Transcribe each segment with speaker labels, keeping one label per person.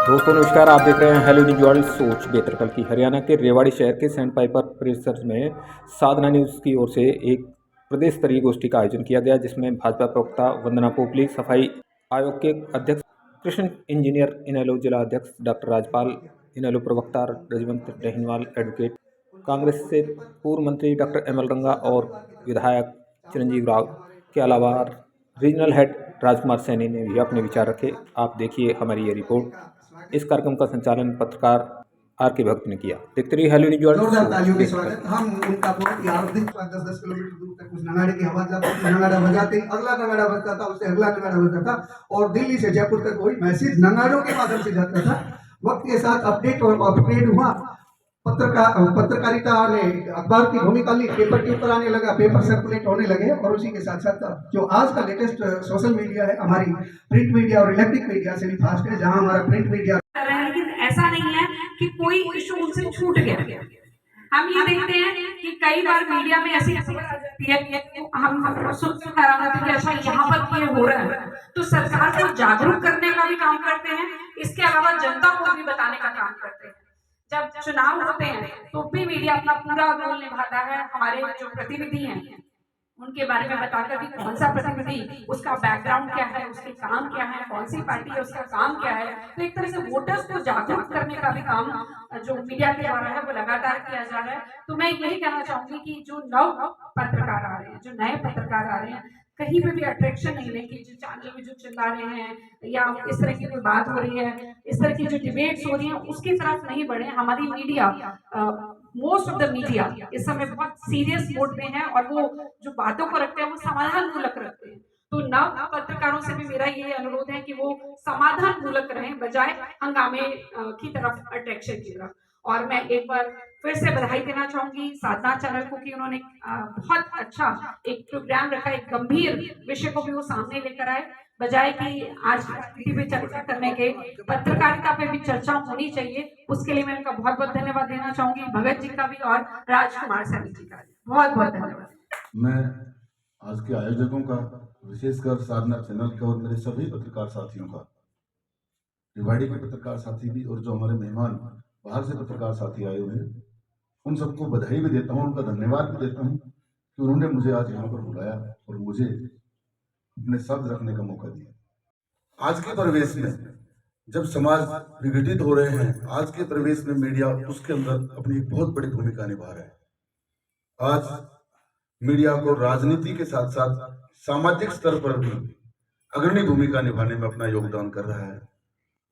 Speaker 1: दोस्तों नमस्कार, आप देख रहे हैं हेलो न्यूज वर्ल्ड। सोच बेहतर कल की। हरियाणा के रेवाड़ी शहर के सेंट पाइपर परिसर में साधना न्यूज़ की ओर से एक प्रदेश स्तरीय गोष्ठी का आयोजन किया गया, जिसमें भाजपा प्रवक्ता वंदना पोपली, सफाई आयोग के अध्यक्ष कृष्ण इंजीनियर इनेलो, जिला अध्यक्ष डॉक्टर राजपाल इनेलो, प्रवक्ता रजवंत टहलवाल, एडवोकेट कांग्रेस से पूर्व मंत्री डॉक्टर एम एल रंगा और विधायक चिरंजीव राव के अलावा रीजनल हेड राजकुमार सैनी ने भी अपने विचार रखे। आप देखिए हमारी ये रिपोर्ट। इस कार्यक्रम का संचालन पत्रकार आर के भक्त ने किया। देखते रहिए हेलो न्यूज
Speaker 2: जोरदार तालियों के
Speaker 1: वर्ल्ड।
Speaker 2: स्वागत। हम उनका बहुत ही हार्दिक 10-10 किलोमीटर दूर तक उस नगाड़े की आवाज जाती थी। नगाड़ा बजाते ही अगला नगाड़ा बजता था, उससे अगला नगाड़ा बजता था और दिल्ली से जयपुर तक कोई मैसेज नगाड़ों के माध्यम से जाता था। वक्त के साथ अपडेट और अपग्रेड हुआ। पत्रकारिता ने अखबार की भूमिका ली, पेपर के ऊपर आने लगा, पेपर सर्कुलेट होने लगे और उसी के साथ साथ जो आज का लेटेस्ट सोशल मीडिया है, हमारी प्रिंट मीडिया और इलेक्ट्रिक मीडिया से भी फास्ट है। जहां हमारा प्रिंट मीडिया
Speaker 3: कर रहे हैं, लेकिन ऐसा नहीं है कि कोई इशू उनसे छूट गया। हम ये देखते हैं कि कई बार मीडिया में ऐसी खबर आ जाती है कि हम सुन हैरान होते हैं कि अच्छा यहाँ पर ये हो रहा है, तो सरकार को जागरूक करने का भी काम करते हैं, इसके अलावा जनता को भी बताने का काम करते हैं। जब चुनाव होते हैं तो भी मीडिया अपना पूरा रोल निभाता है। हमारे जो प्रतिनिधि हैं उनके बारे में बताकर भी कौन सा प्रतिनिधि, उसका बैकग्राउंड क्या है, उसके काम क्या है, कौन सी पार्टी है, उसका काम क्या है। तो एक तरह से वोटर्स को जागरूक करने का भी काम जो मीडिया के द्वारा है वो लगातार किया जा रहा है। तो मैं यही कहना चाहूंगी कि जो नव पत्रकार आ रहे हैं, जो नए पत्रकार आ रहे हैं, कहीं पे भी अट्रैक्शन नहीं लेंगे। जो चैनल में जो चिल्ला रहे हैं या इस तरह की कोई बात हो रही है, इस तरह की जो डिबेट्स हो रही है, उसकी तरफ नहीं बढ़े। हमारी media, most of the media इस समय बहुत सीरियस मोड में है और वो जो बातों को रखते हैं वो समाधान मूलक रखते हैं। तो नव पत्रकारों से भी मेरा ये अनुरोध है कि वो समाधान मूलक रहें, बजाय हंगामे की तरफ, अट्रैक्शन की तरफ। और मैं एक बार फिर से बधाई देना चाहूंगी साधना चैनल को कि उन्होंने बहुत अच्छा एक प्रोग्राम रखा, एक गंभीर विषय को भी वो सामने लेकर आए। बजाय कि आज राजनीति पे चर्चा करने के, पत्रकारिता पे भी चर्चा होनी चाहिए। उसके लिए मैं उनका बहुत बहुत धन्यवाद देना चाहूंगी, भगत जी का भी और राजकुमार सैनी जी का भी बहुत बहुत धन्यवाद।
Speaker 4: मैं आज के आयोजकों का, विशेषकर साधना चैनल का और मेरे सभी पत्रकार साथियों का, रेवाड़ी के पत्रकार साथी भी और जो हमारे मेहमान बाहर से पत्रकार साथी आए हुए हैं, उन सबको बधाई भी देता हूँ, उनका धन्यवाद भी देता हूँ कि उन्होंने मुझे आज यहाँ पर बुलाया और मुझे अपने शब्द रखने का मौका दिया। आज के परिवेश में जब समाज विघटित हो रहे हैं, आज के परिवेश में मीडिया उसके अंदर अपनी एक बहुत बड़ी भूमिका निभा रहा है। आज मीडिया को राजनीति के साथ साथ सामाजिक स्तर पर भी अग्रणी भूमिका निभाने में अपना योगदान कर रहा है।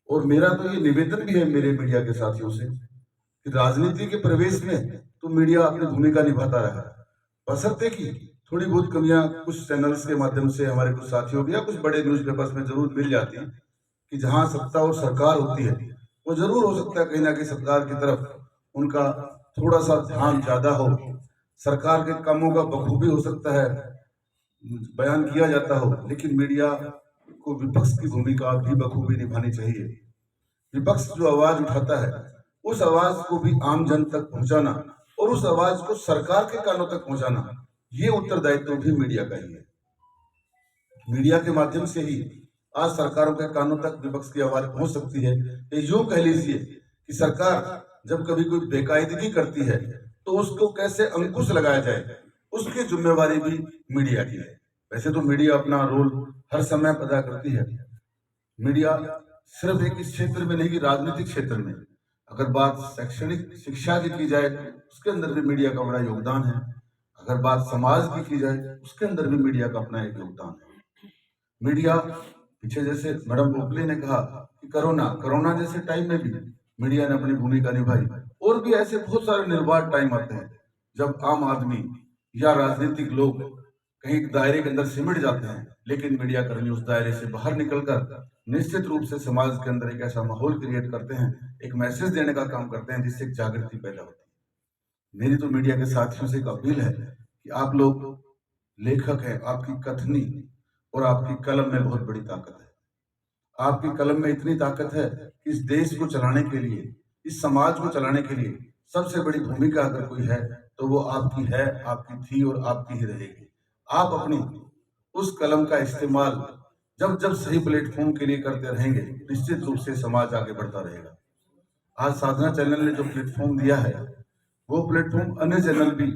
Speaker 4: और मेरा तो ये निवेदन भी है मेरे मीडिया के साथियों से कि राजनीति के प्रवेश में तो मीडिया अपनी भूमिका निभाता रहा है, बशर्ते कि थोड़ी बहुत कमियां कुछ चैनल्स के माध्यम से हमारे कुछ साथियों की या कुछ बड़े न्यूज़पेपर्स में जरूर मिल जाती है कि जहां सत्ता और सरकार होती है, वो जरूर हो सकता है कहीं ना कहीं सरकार की तरफ उनका थोड़ा सा ध्यान ज्यादा हो, सरकार के कामों का बखूबी हो सकता है बयान किया जाता हो, लेकिन मीडिया को विपक्ष की भूमिका भी बखूबी निभानी चाहिए। विपक्ष जो आवाज उठाता है उस आवाज को भी आम जन तक पहुंचाना और उस आवाज को सरकार के कानों तक पहुंचाना, ये उत्तरदायित्व भी मीडिया का ही है। मीडिया के माध्यम से ही आज सरकारों के कानों तक विपक्ष की आवाज पहुंच सकती है। यूं कह लीजिए कि सरकार जब कभी कोई बेकायदगी करती है तो उसको कैसे अंकुश लगाया जाए, उसकी जिम्मेवारी भी मीडिया की है। वैसे तो मीडिया अपना रोल हर समय अदा करती है। मीडिया सिर्फ एक इस क्षेत्र में नहीं कि राजनीतिक क्षेत्र में, अगर बात शैक्षणिक शिक्षा की जाए उसके अंदर भी मीडिया का बड़ा योगदान है। अगर बात समाज की जाए उसके अंदर भी मीडिया का अपना एक योगदान है। मीडिया पीछे जैसे मैडम पोपली ने कहा कि कोरोना जैसे टाइम में भी मीडिया ने अपनी भूमिका निभाई, और भी ऐसे बहुत सारे निर्बाध टाइम आते हैं जब आम आदमी या राजनीतिक लोग कहीं दायरे के अंदर सिमट जाते हैं, लेकिन मीडिया कर्मी उस दायरे से बाहर निकलकर निश्चित रूप से समाज के अंदर एक ऐसा माहौल क्रिएट करते हैं, एक मैसेज देने का काम करते हैं जिससे जागृति पैदा होती है। मेरी तो मीडिया के साथियों से एक अपील है कि आप लोग लेखक हैं, आपकी कथनी और आपकी कलम में बहुत बड़ी ताकत है। आपकी कलम में इतनी ताकत है कि इस देश को चलाने के लिए, इस समाज को चलाने के लिए सबसे बड़ी भूमिका अगर कोई है तो वो आपकी है, आपकी थी और आपकी ही रहेगी। आप अपनी उस कलम का इस्तेमाल जब जब सही प्लेटफॉर्म के लिए करते रहेंगे, निश्चित रूप से समाज आगे बढ़ता रहेगा। आज साधना चैनल ने जो प्लेटफॉर्म दिया है, वो प्लेटफॉर्म अन्य चैनल भी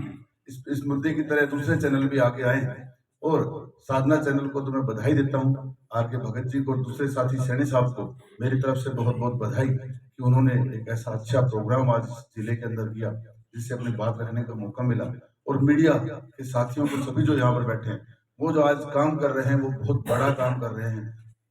Speaker 4: इस मुद्दे की तरह दूसरे चैनल भी आगे आए हैं। और साधना चैनल को तो मैं बधाई देता हूँ, आर.के. भगत जी को और दूसरे साथी सैनी साहब को मेरी तरफ से बहुत बहुत बधाई कि उन्होंने एक ऐसा अच्छा प्रोग्राम आज जिले के अंदर किया, जिससे अपनी बात रखने का मौका मिला। और मीडिया के साथियों को, सभी जो यहाँ पर बैठे हैं, वो जो आज काम कर रहे हैं, वो बहुत बड़ा काम कर रहे हैं,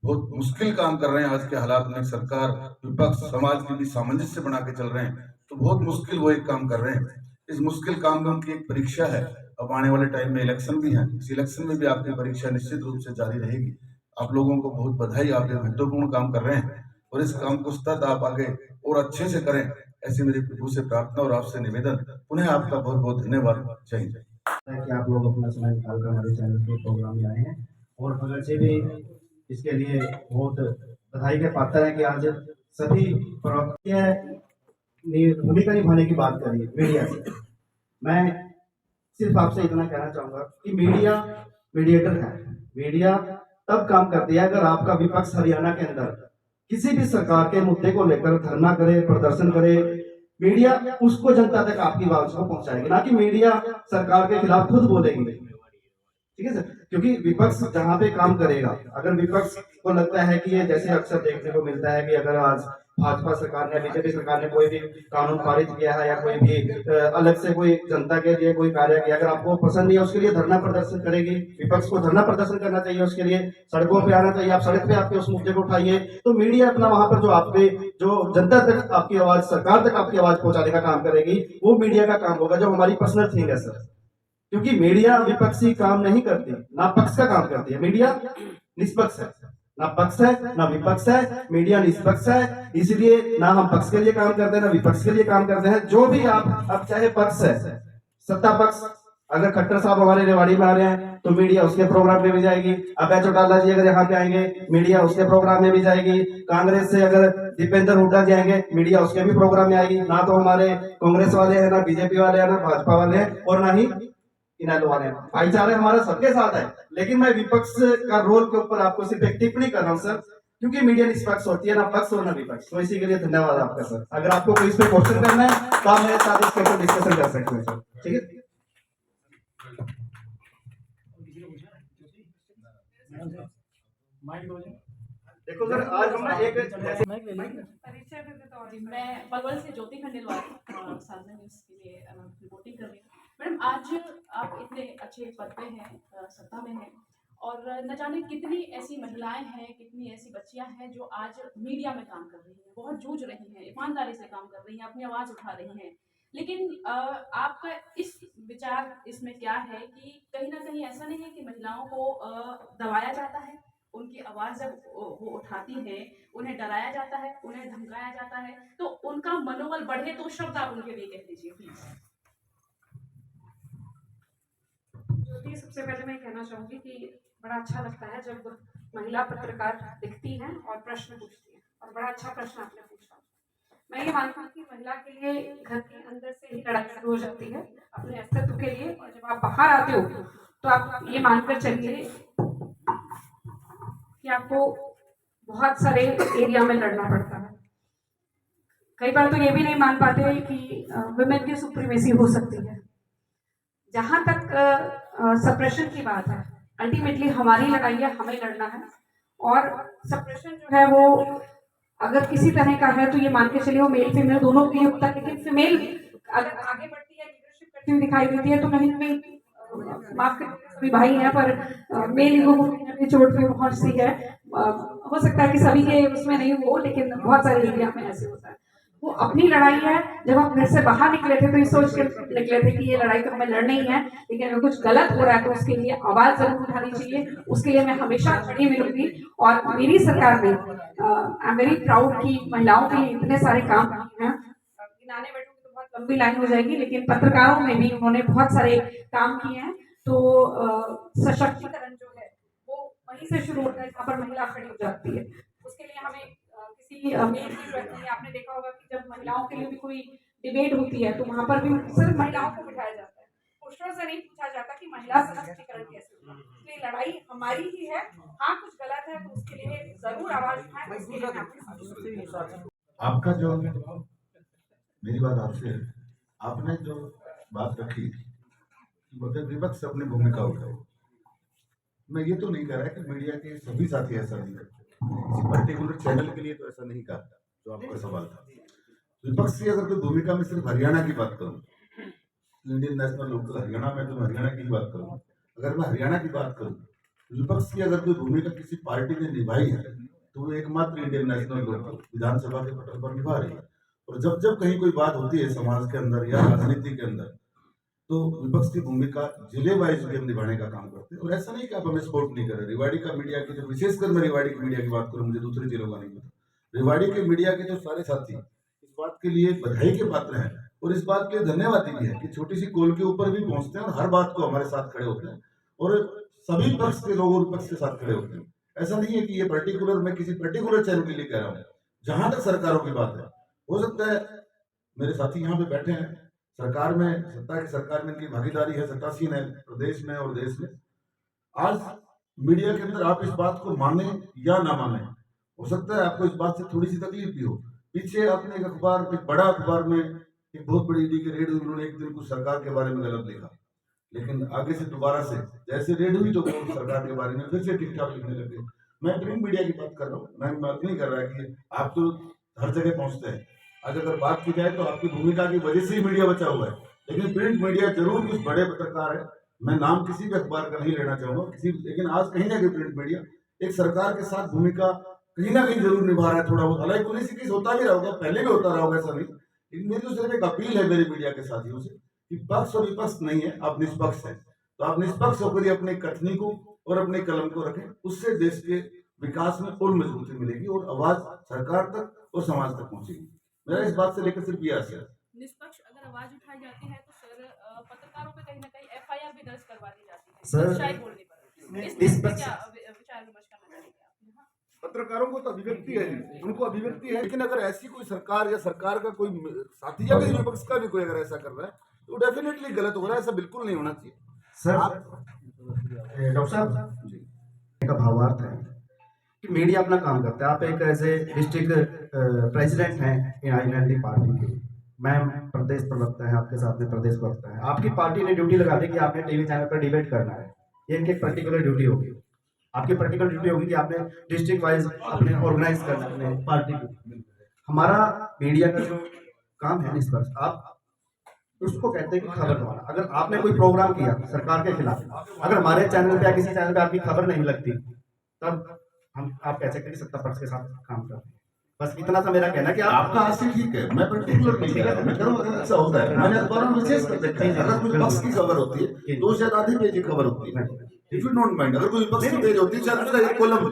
Speaker 4: बहुत मुश्किल काम कर रहे हैं। आज के हालात में सरकार, विपक्ष, समाज के भी सामंजस्य बना के चल रहे हैं, तो बहुत मुश्किल वो एक काम कर रहे हैं। इस मुश्किल काम में उनकी एक परीक्षा है। अब आने वाले टाइम में इलेक्शन भी है, इस इलेक्शन में भी आपकी परीक्षा निश्चित रूप से जारी रहेगी। आप लोगों को बहुत बधाई, आप ये महत्वपूर्ण काम कर रहे हैं और इस काम को सतत आप आगे और अच्छे से करें, ऐसी मेरी प्रभु से प्रार्थना और आपसे निवेदन। पुनः आपका बहुत बहुत धन्यवाद। जय हिंद।
Speaker 5: कि आप लोग अपना समय निकालकर हमारे चैनल के प्रोग्राम में आए हैं और भगत जी भी इसके लिए बहुत बधाई के पात्र हैं कि आज सभी भूमिका निभाने की बात करिए मीडिया से। मैं सिर्फ आपसे इतना कहना चाहूंगा कि मीडिया मीडिएटर है। मीडिया तब काम करती है अगर आपका विपक्ष हरियाणा के अंदर किसी भी सरकार के मुद्दे को लेकर धरना करे, प्रदर्शन करे, मीडिया उसको जनता तक आपकी आवाज को पहुंचाएगी, ना कि मीडिया सरकार के खिलाफ खुद बोलेगी। ठीक है सर, क्योंकि विपक्ष जहां पे काम करेगा, अगर विपक्ष को लगता है कि ये जैसे अक्सर देखने को मिलता है कि अगर आज भाजपा सरकार ने, बीजेपी सरकार ने कोई भी कानून पारित किया है या कोई भी अलग से कोई जनता के लिए कोई कार्य किया, अगर आपको पसंद नहीं है उसके लिए धरना प्रदर्शन करेगी। विपक्ष को धरना प्रदर्शन करना चाहिए, उसके लिए सड़कों पे आना चाहिए, आप सड़क पे आपके उस मुद्दे को उठाइए। तो मीडिया अपना वहां पर जो आपके जो जनता तक आपकी आवाज, सरकार तक आपकी आवाज पहुंचाने का काम करेगी, वो मीडिया का काम होगा, जो हमारी पर्सनल थिंग है सर। क्योंकि मीडिया विपक्षी काम नहीं करती, ना पक्ष का काम करती है। मीडिया निष्पक्ष है, ना पक्ष है ना विपक्ष है, मीडिया निष्पक्ष है। इसलिए ना हम पक्ष के लिए काम करते हैं ना विपक्ष के लिए काम करते हैं। जो भी आप, अब चाहे पक्ष है, सत्ता पक्ष, अगर खट्टर साहब हमारे रेवाड़ी में आ रहे हैं तो मीडिया उसके प्रोग्राम में भी जाएगी। अभय चौटाला जी अगर यहाँ पे आएंगे, मीडिया उसके प्रोग्राम में भी जाएगी। कांग्रेस से अगर दीपेंद्र हुड्डा जी आएंगे, मीडिया उसके भी प्रोग्राम में आएगी। ना तो हमारे कांग्रेस वाले हैं, ना बीजेपी वाले हैं, ना भाजपा वाले हैं, और ना ही इनैलो वाले हैं। भाईचारा हमारा सबके साथ है। लेकिन मैं विपक्ष का रोल के ऊपर आपको सिर्फ एक टिप्पणी कर रहा हूँ सर, क्योंकि मीडिया निष्पक्ष होती है, ना पक्ष और ना विपक्ष। तो इसी के लिए धन्यवाद आपका सर। अगर आपको कोई इस पे क्वेश्चन करना है तो आप मेरे साथ इसके ऊपर डिस्कशन कर सकते हैं सर। ठीक है, देखो सर, आज हम ना एक
Speaker 3: परिचय दे देते और
Speaker 6: मैं पलवल से ज्योति खंडेलवाल साधना न्यूज़ के लिए रिपोर्टिंग कर रही हूँ। मैडम, आज आप इतने अच्छे पद पे हैं, सत्ता में हैं, और न जाने कितनी ऐसी महिलाएं हैं, कितनी ऐसी बच्चियां हैं जो आज मीडिया में काम कर रही हैं, बहुत जूझ रही हैं, ईमानदारी से काम कर रही हैं, अपनी आवाज़ उठा रही हैं। लेकिन आपका इस विचार इसमें क्या है कि कहीं ना कहीं ऐसा नहीं है कि महिलाओं को दबाया जाता है, उनकी आवाज़ जब वो उठाती हैं उन्हें डराया जाता है, उन्हें धमकाया जाता है, तो उनका मनोबल बढ़े, तो शब्द आप उनके लिए कह दीजिए प्लीज।
Speaker 3: ज्योति, सबसे पहले मैं कहना चाहूंगी कि बड़ा अच्छा लगता है जब महिला पत्रकार दिखती हैं और प्रश्न पूछती हैं, और बड़ा अच्छा प्रश्न आपने पूछा। मैं ये मानती हूँ कि महिला के लिए घर के अंदर से ही लड़ाई शुरू हो जाती है अपने अस्तित्व के लिए, और जब आप बाहर आते हो तो आप ये मानकर चलिए कि आपको बहुत सारे एरिया में लड़ना पड़ता है। कई बार तो ये भी नहीं मान पाते कि वुमेन की सुप्रीमेसी हो सकती है। जहां तक सप्रेशन की बात है, अल्टीमेटली हमारी लड़ाई है, हमें लड़ना है। और सप्रेशन जो है वो अगर किसी तरह का है तो ये मान के चलिए वो मेल फीमेल दोनों के लिए होता है। लेकिन फीमेल अगर आगे बढ़ती है, लीडरशिप करती हुई दिखाई देती है, तो कहीं ना कहीं, माफ करिए सभी भाई हैं, पर मेल ईगो को कहीं ना कहीं चोट पे पहुंचती है। हो सकता है कि सभी के उसमें नहीं हो, लेकिन बहुत सारे एरिया में ऐसे होता है। वो अपनी लड़ाई है। जब हम घर से बाहर निकले थे तो ये सोच के निकले थे कि ये लड़ाई तो हमें लड़नी ही है, लेकिन अगर कुछ गलत हो रहा है तो उसके लिए आवाज जरूर उठानी चाहिए। उसके लिए मैं हमेशा खड़ी मिलूंगी। और मेरी सरकार ने आई एम वेरी प्राउड कि महिलाओं के लिए इतने सारे काम किए हैं। गिनाने बैठूंगी तो बहुत लंबी लाइन हो जाएगी, लेकिन पत्रकारों में भी उन्होंने बहुत सारे काम किए हैं। तो सशक्तिकरण जो है वो वहीं से शुरू होता है जहाँ पर महिला खड़ी हो जाती है। उसके लिए हमें किसी मेल की जरूरत नहीं है। आपने देखा होगा कि जब महिलाओं के लिए भी कोई डिबेट होती है तो वहां पर भी सिर्फ महिलाओं को बिठाया जाता है, पुरुषों से नहीं पूछा जाता कि महिला सशक्तिकरण कैसे होगा। लिए लड़ाई हमारी ही है। हाँ कुछ गलत है तो उसके लिए जरूर आवाज उठाएं, उसके लिए मैं आपके साथ हूं।
Speaker 4: आपका जो मेरी बात आपसे है, आपने जो बात रखी कि मतलब विपक्ष अपनी भूमिका उठाए, मैं ये तो नहीं कह रहा कि मीडिया के सभी साथी ऐसा नहीं करते, किसी पर्टिकुलर चैनल के लिए तो ऐसा नहीं कहा जो आपका सवाल था। विपक्ष की अगर कोई भूमिका में सिर्फ हरियाणा की बात करूं, इंडियन नेशनल लोकदल हरियाणा में, तो मैं हरियाणा की ही बात करूं। अगर मैं हरियाणा की बात करूं, विपक्ष की अगर कोई भूमिका किसी पार्टी ने निभाई है तो वो एकमात्र इंडियन नेशनल लोकदल विधानसभा के पटल पर निभा रही है। और जब जब कहीं कोई बात होती है समाज के अंदर या राजनीति के अंदर, तो विपक्ष की भूमिका जिले वाइज भी हम निभाने का काम करते हैं। और ऐसा नहीं कि आप हमें सपोर्ट नहीं कर रहे। रेवाड़ी का मीडिया की, तो विशेषकर मैं रेवाड़ी की मीडिया की बात करूं, मुझे दूसरे जिलों का नहीं पता। रेवाड़ी के मीडिया के जो सारे साथी इस बात के लिए बधाई के पात्र हैं और इस बात के लिए धन्यवादी भी है कि छोटी सी कोल के ऊपर भी पहुंचते हैं और हर बात को हमारे साथ खड़े होते हैं और सभी पक्ष के लोग विपक्ष के साथ खड़े होते हैं। ऐसा नहीं है कि ये पर्टिकुलर मैं किसी पर्टिकुलर चैनल के लिए कह रहा हूँ। जहां तक सरकारों की बात है, हो सकता है मेरे साथी यहाँ पे बैठे हैं, सरकार में, सत्ता की सरकार में इनकी भागीदारी है, सत्तासीन है प्रदेश में और देश में। आज मीडिया के अंदर आप इस बात को माने या ना माने, हो सकता है आपको इस बात से थोड़ी सी तकलीफ भी हो। पीछे आपने एक अखबार, एक बड़ा अखबार में एक बहुत बड़ी ईडी की रेड हुई, उन्होंने एक दिन कुछ सरकार के बारे में गलत लिखा, लेकिन आगे से दोबारा से जैसे रेड हुई तो वो सरकार के बारे में फिर से ठीक ठाक लिखने लगे। मैं प्रिंट मीडिया की बात कर रहा हूँ, मैं बात नहीं कर रहा कि आप तो हर जगह पहुंचते हैं। आज अगर बात की जाए तो आपकी भूमिका की वजह से ही मीडिया बचा हुआ है, लेकिन प्रिंट मीडिया जरूर कुछ बड़े पत्रकार है। मैं नाम किसी भी अखबार का नहीं लेना चाहूंगा किसी, लेकिन आज कहीं ना कहीं प्रिंट मीडिया एक सरकार के साथ भूमिका कहीं ना कहीं जरूर निभा रहा है थोड़ा बहुत। हालांकि 19 होता भी रहा होगा, पहले भी होता रहा होगा, ऐसा नहीं। लेकिन मेरी तो सिर्फ एक अपील है मेरे मीडिया के साथियों से कि पक्ष और विपक्ष नहीं है, आप निष्पक्ष हैं। तो आप निष्पक्ष होकर अपने कथनी को और अपने कलम को रखें, उससे देश के विकास में और मजबूती मिलेगी और आवाज सरकार तक और समाज तक पहुंचेगी। मेरा इस बात से लेकर सिर्फ यह आशय है।
Speaker 6: निष्पक्ष अगर आवाज उठाई जाती है तो सर पत्रकारों पे कहीं ना कहीं एफआईआर भी दर्ज करवानी जाती है
Speaker 5: सर,
Speaker 6: सच्चाई बोलने पर। इस
Speaker 5: निष्पक्ष-
Speaker 6: क्या विचार विमर्श करना चाहेंगे आप?
Speaker 4: पत्रकारों को तो अभिव्यक्ति है, उनको अभिव्यक्ति है, लेकिन अगर ऐसी कोई सरकार या सरकार का कोई साथी या किसी विपक्ष का भी कोई अगर ऐसा कर रहा है तो डेफिनेटली गलत हो रहा है। ऐसा बिल्कुल नहीं होना चाहिए।
Speaker 5: सर, डॉक्टर साहब जी का भावार्थ है कि मीडिया अपना काम करता है। आप एक ऐसे डिस्ट्रिक्ट प्रेसिडेंट हैं आईएनएलडी पार्टी के, मैम प्रदेश प्रवक्ता है, आपके साथ में प्रदेश प्रवक्ता है। आपकी पार्टी ने ड्यूटी लगा दी कि आपने टीवी चैनल पर डिबेट करना है, ये इनकी पर्टिकुलर ड्यूटी होगी। आपकी पर्टिकुलर ड्यूटी होगी कि आपने डिस्ट्रिक्ट वाइज अपने ऑर्गेनाइज करना अपने पार्टी को। हमारा मीडिया का जो काम है निष्पक्ष, आप उसको कहते हैं कि खबर दबाना। अगर आपने कोई प्रोग्राम किया सरकार के खिलाफ, अगर हमारे चैनल पे या किसी चैनल पे आपकी खबर नहीं लगती, तब हम आप कह सकते हैं कि सत्ता पक्ष के साथ काम कर रहे हैं। बस इतना सा मेरा कहना है कि
Speaker 4: आपका हासिल ठीक है, मैं पर्टिकुलर नहीं कह रहा हूं। मैं कह रहा हूं ऐसा होता है, मैंने अखबारों में विशेष कर देखा है, अगर कोई पक्ष की खबर होती है तो शायद आधी पेज की खबर होती है। इफ यू डोंट माइंड, अगर कोई विपक्ष की पेज होती है शायद उसका एक कॉलम।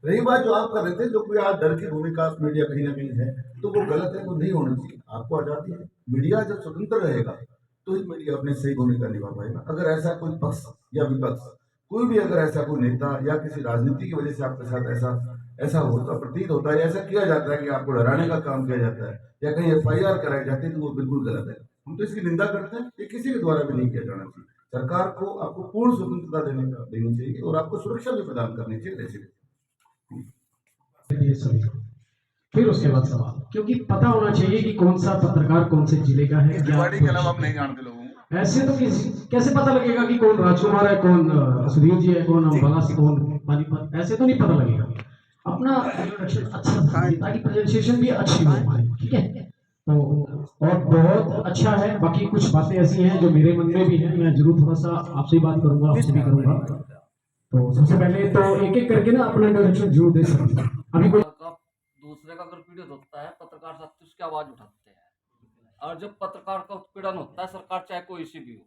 Speaker 4: रही बात जो आप कर रहे थे, जो कोई आज डर की भूमिका मीडिया कहीं ना कहीं है, तो वो गलत है, वो नहीं होना चाहिए। आपको आजादी है, मीडिया जब स्वतंत्र रहेगा तो ही मीडिया अपनी सही भूमिका निभा पाएगा। अगर ऐसा कोई पक्ष या विपक्ष, कोई भी अगर ऐसा कोई नेता या किसी राजनीति की वजह से आपके साथ ऐसा होता प्रतीत होता है, ऐसा किया जाता है कि आपको डराने का काम किया जाता है या कहीं एफआईआर कराई जाती है, तो वो बिल्कुल गलत है। हम तो इसकी निंदा करते हैं, ये किसी के द्वारा भी नहीं किया जाना चाहिए। सरकार को आपको पूर्ण स्वतंत्रता देनी चाहिए और आपको सुरक्षा भी प्रदान करनी चाहिए ऐसे।
Speaker 7: ये सभी फिर उसके बाद सवाल, क्योंकि पता होना चाहिए कि कौन सा पत्रकार कौन से जिले का है।
Speaker 4: रेवाड़ी के अलावा आप नहीं जानते लोगों को,
Speaker 7: ऐसे तो कैसे पता लगेगा कि कौन राजकुमार है, कौन सुधीर जी है, कौन अम्बाला से, कौन पानीपत, ऐसे तो नहीं पता लगेगा। अपना इंट्रोडक्शन अच्छा था ताकि प्रेजेंटेशन भी अच्छी हो पाए, ठीक है। तो और बहुत अच्छा है। बाकी कुछ बातें ऐसी हैं जो मेरे मन में भी है, मैं जरूर थोड़ा सा आपसे ही बात करूंगा, आपसे भी करूंगा। तो सबसे पहले तो एक एक करके ना अपना इंट्रोडक्शन जरूर दे सकते हैं। अभी कोई
Speaker 8: दूसरे का अगर पीड़ित होता है, पत्रकार साथी उसकी आवाज उठाते हैं, और जब पत्रकार का उत्पीड़न होता है, सरकार चाहे कोई सी भी हो।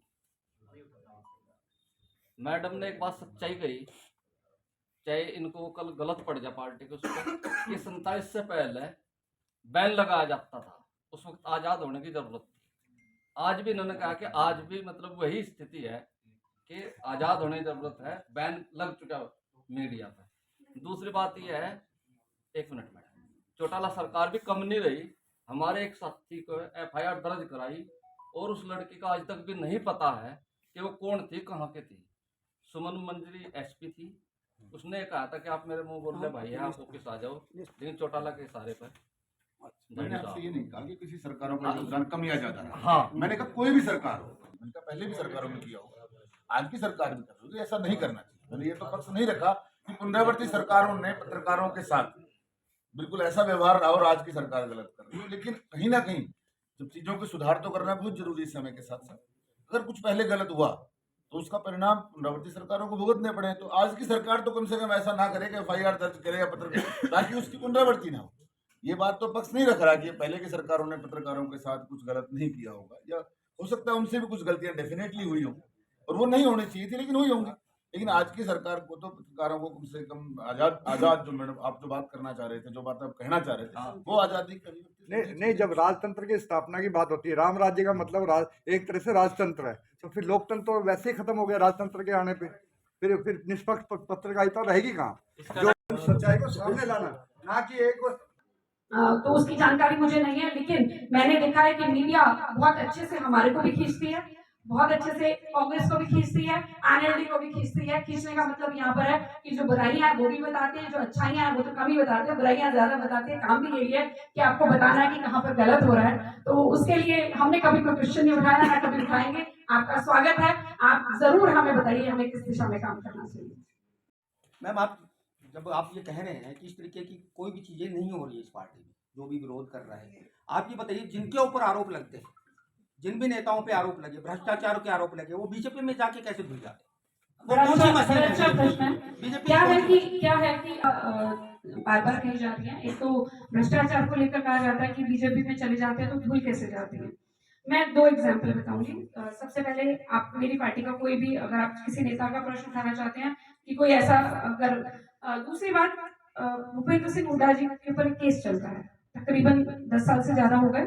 Speaker 8: मैडम ने एक बात सच्चाई कही, चाहे इनको कल गलत पड़ जाए पार्टी के उसको, कि 47 से पहले बैन लगाया जाता था, उस वक्त आजाद होने की जरूरत थी। आज भी इन्होंने कहा कि आज भी मतलब वही स्थिति है कि आजाद होने की जरूरत है, बैन लग चुका मीडिया पे। दूसरी बात यह है, एक मिनट मैडम, चौटाला सरकार भी कम नहीं रही, हमारे एक साथी को एफआईआर दर्ज कराई और उस लड़की का आज तक भी नहीं पता है कि वो कौन थी, कहाँ की थी। सुमन मंजरी एसपी थी, उसने कहा था कि आप मेरे मुंह बोल रहे भाई हैं, आप ऑफिस आ जाओ, लेकिन चौटाला के इशारे पर
Speaker 4: मैंने आपसे ये नहीं कहा कि किसी सरकारों का योगदान कम या ज्यादा रहा।
Speaker 8: हाँ।
Speaker 4: मैंने कहा कोई भी सरकार हो, मैंने कहा पहले भी सरकारों ने किया होगा, आज की सरकार भी कर रही है, ऐसा नहीं करना चाहिए। मैंने ये तो पक्ष नहीं रखा कि पुनरावर्ती सरकारों ने पत्रकारों के साथ बिल्कुल ऐसा व्यवहार रहा और आज की सरकार गलत कर रही है, लेकिन कहीं ना कहीं जब चीजों को सुधार तो करना बहुत जरूरी है समय के साथ साथ। अगर कुछ पहले गलत हुआ तो उसका परिणाम पुनरावर्ती सरकारों को भुगतने पड़े। तो आज की सरकार तो कम से कम ऐसा ना करे कि FIR दर्ज करे या पत्रकार, ताकि उसकी पुनरावर्ती ना हो। ये बात तो पक्ष नहीं रख रहा कि पहले की सरकारों ने पत्रकारों के साथ कुछ गलत नहीं किया होगा, या हो सकता है उनसे भी कुछ गलतियां डेफिनेटली हुई होंगी और वो नहीं होनी चाहिए थी, लेकिन हुई होंगी। लेकिन आज की सरकार को तो पत्रकारों को कम से कम आजाद जो मैडम आप जो बात करना चाह रहे थे, जो बात आप कहना चाह रहे थे, वो आजादी
Speaker 9: नहीं, जब राजतंत्र की स्थापना की बात होती है, राम राज्य का मतलब एक तरह से राजतंत्र है, तो फिर लोकतंत्र तो वैसे ही खत्म हो गया राजतंत्र के आने पे। फिर निष्पक्ष पत्रकारिता रहेगी कहाँ? जो सच्चाई को सामने लाना, ना कि एक
Speaker 3: तो उसकी जानकारी मुझे नहीं है, लेकिन मैंने देखा है कि मीडिया बहुत अच्छे से हमारे को भी खींचती है, बहुत अच्छे से कांग्रेस को भी खींचती है, NLD को भी खींचती है। खींचने का मतलब यहाँ पर है कि जो बुराइयां हैं वो भी बताते हैं, जो अच्छाइयां हैं वो तो कम ही बताते हैं, बुराइयां ज्यादा बताते हैं। काम भी यही है कि आपको बताना है कि कहाँ पर गलत हो रहा है। तो उसके लिए हमने कभी कोई क्वेश्चन नहीं उठाया, ना कभी उठाएंगे। आपका स्वागत है, आप जरूर हमें बताइए हमें किस दिशा में काम करना चाहिए।
Speaker 10: मैम, आप जब आप ये कह रहे हैं कि इस तरीके की कोई भी चीजें नहीं हो रही है इस पार्टी में, जो भी विरोध कर रहा है, आप ये बताइए जिनके ऊपर आरोप लगते हैं, जिन भी नेताओं पे आरोप लगे, भ्रष्टाचार के आरोप लगे, वो बीजेपी में जाके कैसे घुस जाते हैं?
Speaker 3: अच्छा प्रश्न है। क्या है कि बार बार कही जाती है, एक तो भ्रष्टाचार को लेकर कहा जाता है कि बीजेपी में चले जाते हैं, तो भूल कैसे जाती है। मैं 2 एग्जाम्पल बताऊंगी। सबसे पहले आप मेरी पार्टी का कोई भी, अगर आप किसी नेता का प्रश्न उठाना चाहते हैं कि कोई ऐसा, अगर दूसरी बात, भूपेंद्र सिंह हुड्डा जी के ऊपर केस चल रहा है, तकरीबन 10 साल से ज्यादा हो गए।